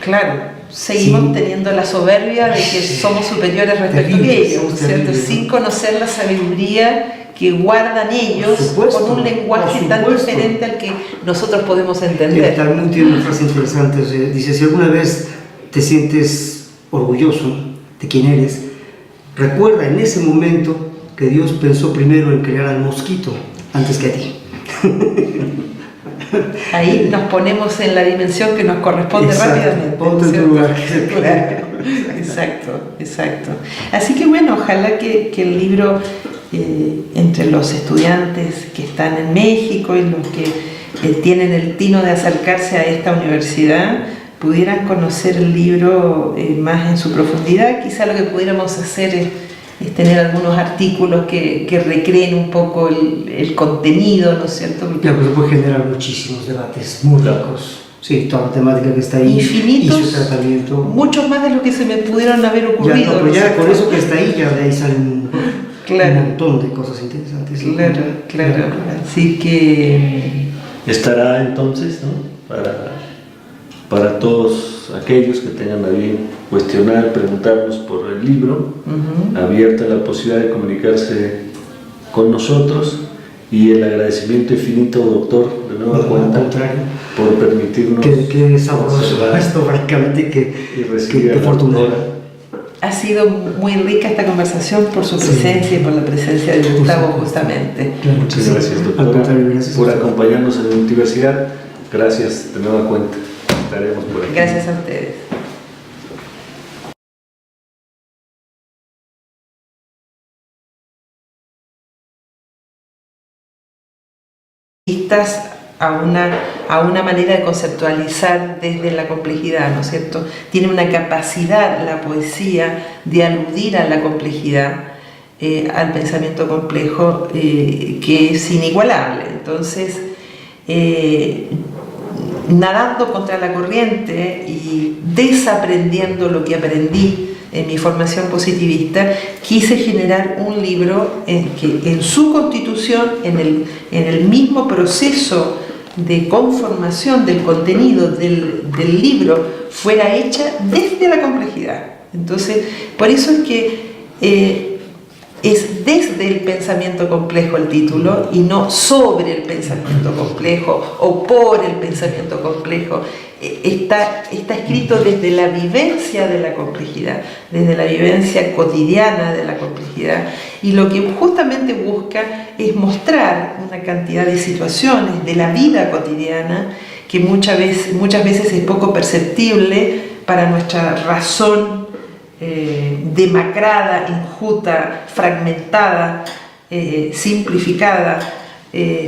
Claro. Seguimos teniendo la soberbia de que somos superiores respecto a ellos, ¿cierto? Sin conocer la sabiduría que guardan ellos, con un lenguaje tan diferente al que nosotros podemos entender. El Talmud tiene una frase interesante, dice: si alguna vez te sientes orgulloso de quién eres, recuerda en ese momento que Dios pensó primero en crear al mosquito antes que a ti. Ahí nos ponemos en la dimensión que nos corresponde. Exacto, rápidamente. Ponte en tu lugar. Exacto. Así que bueno, ojalá que el libro, entre los estudiantes que están en México y los que tienen el tino de acercarse a esta universidad, pudieran conocer el libro más en su profundidad. Quizá lo que pudiéramos hacer es tener algunos artículos que recreen un poco el contenido, ¿no es cierto? Porque claro, pero puede generar muchísimos debates muy ricos. Sí, toda la temática que está ahí, infinitos, y su tratamiento. Muchos más de lo que se me pudieron haber ocurrido. Pero ya con eso que está ahí, ya de ahí salen un montón de cosas interesantes. Claro. Así que estará entonces, ¿no? Para todos aquellos que tengan a bien cuestionar, preguntarnos por el libro, abierta la posibilidad de comunicarse con nosotros, y el agradecimiento infinito, doctor, de nueva cuenta, por permitirnos que sabroso esto, francamente, que fortunado. Ha sido muy rica esta conversación por su presencia y por la presencia de Gustavo, justamente. Muchas gracias, doctora, por acompañarnos en la Multiversidad. Gracias de nueva cuenta. Estaremos por aquí. Gracias a ustedes. a una manera de conceptualizar desde la complejidad, ¿no es cierto? Tiene una capacidad, la poesía, de aludir a la complejidad, al pensamiento complejo, que es inigualable. Entonces, nadando contra la corriente y desaprendiendo lo que aprendí en mi formación positivista, quise generar un libro que en su constitución, en el mismo proceso de conformación del contenido del libro, fuera hecha desde la complejidad. Entonces, por eso es que es desde el pensamiento complejo el título y no sobre el pensamiento complejo o por el pensamiento complejo. Está escrito desde la vivencia de la complejidad, desde la vivencia cotidiana de la complejidad, y lo que justamente busca es mostrar una cantidad de situaciones de la vida cotidiana que muchas veces es poco perceptible para nuestra razón demacrada, enjuta, fragmentada, simplificada,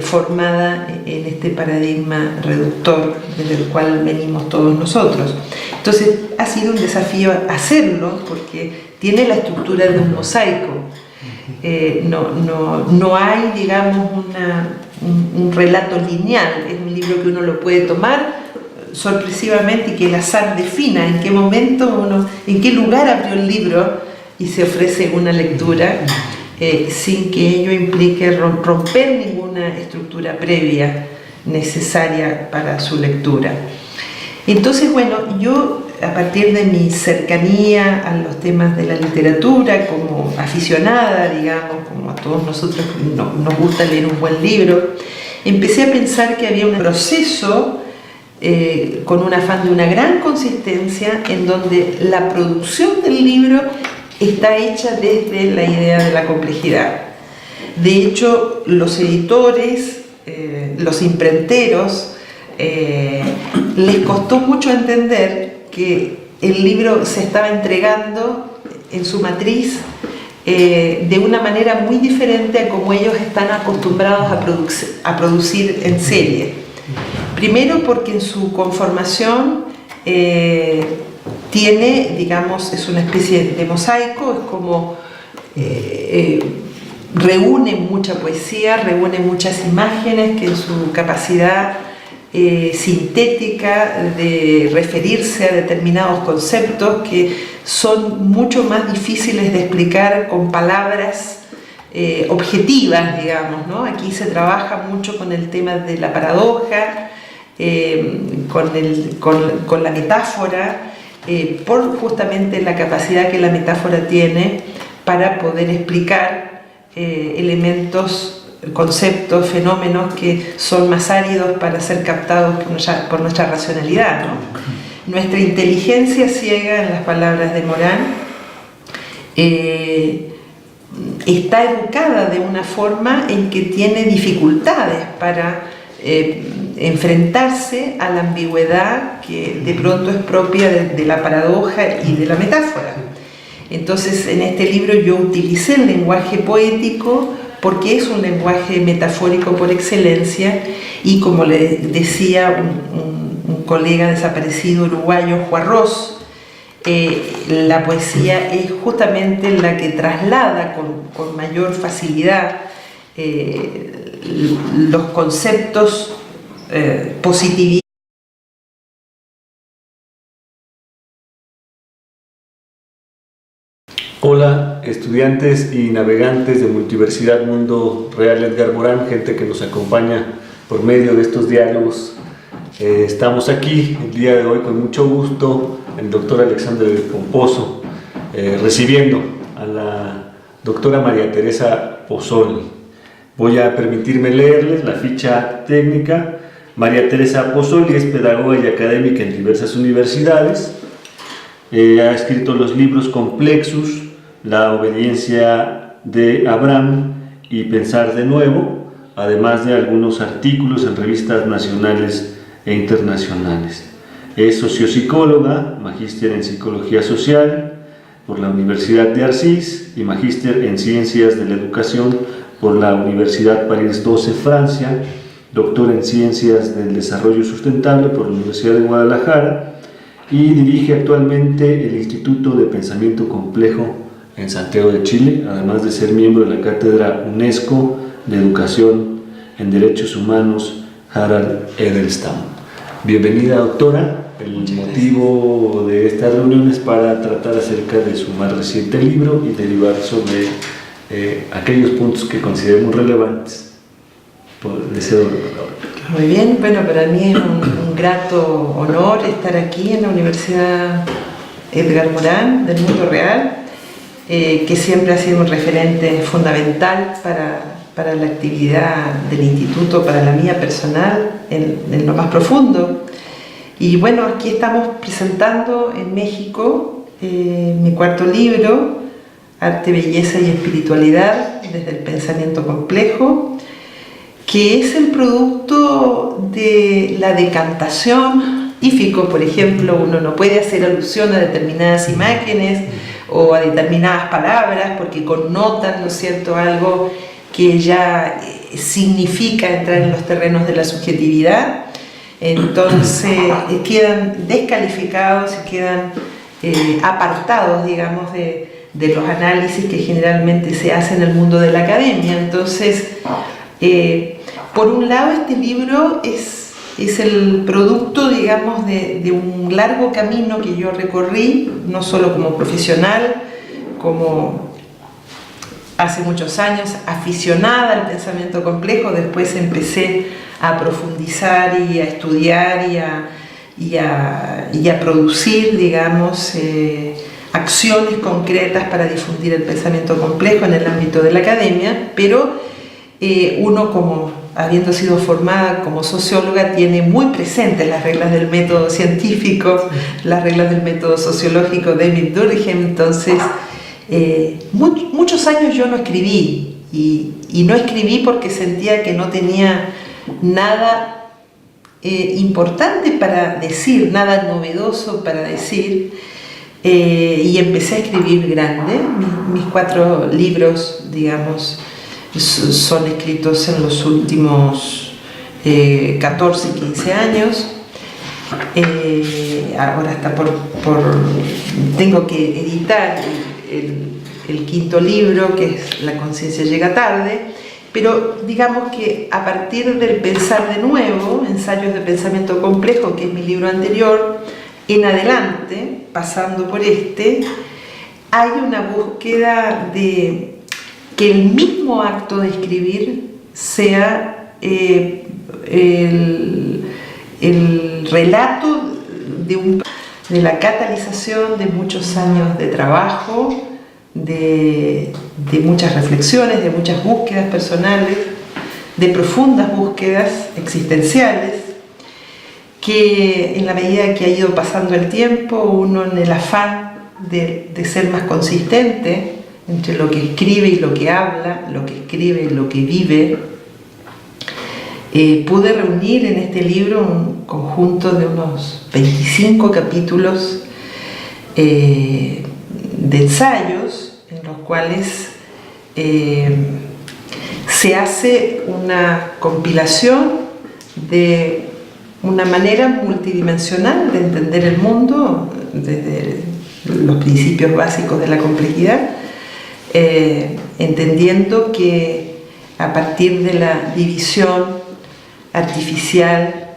formada en este paradigma reductor desde el cual venimos todos nosotros. Entonces ha sido un desafío hacerlo porque tiene la estructura de un mosaico. No hay, digamos, un relato lineal. Es un libro que uno lo puede tomar sorpresivamente y que el azar defina en qué momento en qué lugar abrió el libro y se ofrece una lectura, sin que ello implique romper ninguna estructura previa necesaria para su lectura. Entonces, bueno, yo a partir de mi cercanía a los temas de la literatura, como aficionada, digamos, como a todos nosotros nos gusta leer un buen libro, empecé a pensar que había un proceso con un afán de una gran consistencia en donde la producción del libro está hecha desde la idea de la complejidad. De hecho, los editores, los imprenteros, les costó mucho entender que el libro se estaba entregando en su matriz de una manera muy diferente a como ellos están acostumbrados a producir en serie. Primero porque en su conformación tiene, digamos, es una especie de mosaico, es como reúne mucha poesía, reúne muchas imágenes que en su capacidad sintética de referirse a determinados conceptos que son mucho más difíciles de explicar con palabras objetivas, digamos, ¿no? Aquí se trabaja mucho con el tema de la paradoja, con la metáfora, por justamente la capacidad que la metáfora tiene para poder explicar elementos, conceptos, fenómenos que son más áridos para ser captados por nuestra racionalidad, ¿no? Nuestra inteligencia ciega, en las palabras de Morán, está educada de una forma en que tiene dificultades para enfrentarse a la ambigüedad que de pronto es propia de la paradoja y de la metáfora. Entonces, en este libro yo utilicé el lenguaje poético porque es un lenguaje metafórico por excelencia, y como le decía un colega desaparecido uruguayo, Juarros, la poesía es justamente la que traslada con mayor facilidad los conceptos positivistas. Hola, estudiantes y navegantes de Multiversidad Mundo Real Edgar Morán, gente que nos acompaña por medio de estos diálogos. Estamos aquí el día de hoy con mucho gusto, el doctor Alexander Pomposo, recibiendo a la doctora María Teresa Pozzoli. Voy a permitirme leerles la ficha técnica. María Teresa Pozzoli es pedagoga y académica en diversas universidades. Ha escrito los libros Complexus, La obediencia de Abraham y Pensar de nuevo, además de algunos artículos en revistas nacionales e internacionales. Es sociopsicóloga, magíster en Psicología Social por la Universidad de Arcis y magíster en Ciencias de la Educación por la Universidad París 12, Francia. doctor en Ciencias del Desarrollo Sustentable por la Universidad de Guadalajara y dirige actualmente el Instituto de Pensamiento Complejo en Santiago de Chile, además de ser miembro de la Cátedra UNESCO de Educación en Derechos Humanos Harald Edelstam. Bienvenida, doctora. El motivo de esta reunión es para tratar acerca de su más reciente libro y derivar sobre aquellos puntos que consideremos relevantes. Muy bien, bueno, para mí es un grato honor estar aquí en la Universidad Edgar Morán del Mundo Real, que siempre ha sido un referente fundamental para la actividad del instituto, para la mía personal, en lo más profundo. Y bueno, aquí estamos presentando en México mi cuarto libro, Arte, Belleza y Espiritualidad desde el Pensamiento Complejo, que es el producto de la decantación científica. Por ejemplo, uno no puede hacer alusión a determinadas imágenes o a determinadas palabras porque connotan, ¿no es cierto?, algo que ya significa entrar en los terrenos de la subjetividad. Entonces quedan descalificados y quedan apartados, digamos, de los análisis que generalmente se hacen en el mundo de la academia. Entonces, por un lado, este libro es el producto, digamos, de un largo camino que yo recorrí, no solo como profesional, como hace muchos años aficionada al pensamiento complejo. Después empecé a profundizar y a estudiar y a producir, digamos, acciones concretas para difundir el pensamiento complejo en el ámbito de la academia, pero uno, como habiendo sido formada como socióloga, tiene muy presentes las reglas del método científico, las reglas del método sociológico de Emil Durkheim. Entonces, muchos años yo no escribí, y no escribí porque sentía que no tenía nada importante para decir, nada novedoso para decir, y empecé a escribir grande. Mis 4 libros, digamos, son escritos en los últimos 14, 15 años. Ahora está tengo que editar el 5.º libro, que es La conciencia llega tarde, pero digamos que a partir del Pensar de Nuevo, Ensayos de Pensamiento Complejo, que es mi libro anterior, en adelante, pasando por hay una búsqueda de que el mismo acto de escribir sea el relato de la catalización de muchos años de trabajo, de muchas reflexiones, de muchas búsquedas personales, de profundas búsquedas existenciales, que en la medida que ha ido pasando el tiempo, uno, en el afán de ser más consistente entre lo que escribe y lo que habla, lo que escribe y lo que vive, pude reunir en este libro un conjunto de unos 25 capítulos de ensayos, en los cuales se hace una compilación de una manera multidimensional de entender el mundo, desde los principios básicos de la complejidad, entendiendo que a partir de la división artificial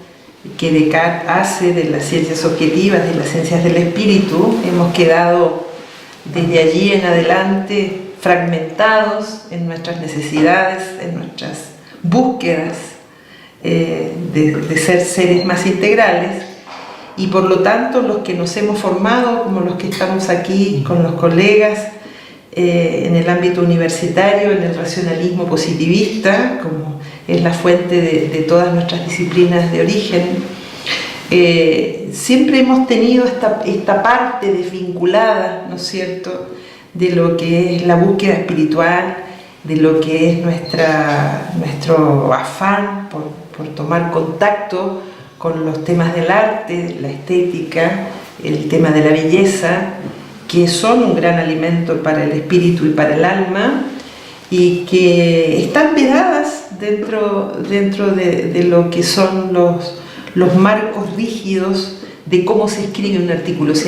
que Descartes hace de las ciencias objetivas, de las ciencias del espíritu, hemos quedado desde allí en adelante fragmentados en nuestras necesidades, en nuestras búsquedas de ser seres más integrales, y por lo tanto los que nos hemos formado, como los que estamos aquí con los colegas en el ámbito universitario, en el racionalismo positivista, como es la fuente de todas nuestras disciplinas de origen, siempre hemos tenido esta parte desvinculada, ¿no es cierto?, de lo que es la búsqueda espiritual, de lo que es nuestro afán por tomar contacto con los temas del arte, la estética, el tema de la belleza, que son un gran alimento para el espíritu y para el alma, y que están vedadas dentro de lo que son los marcos rígidos de cómo se escribe un artículo científico.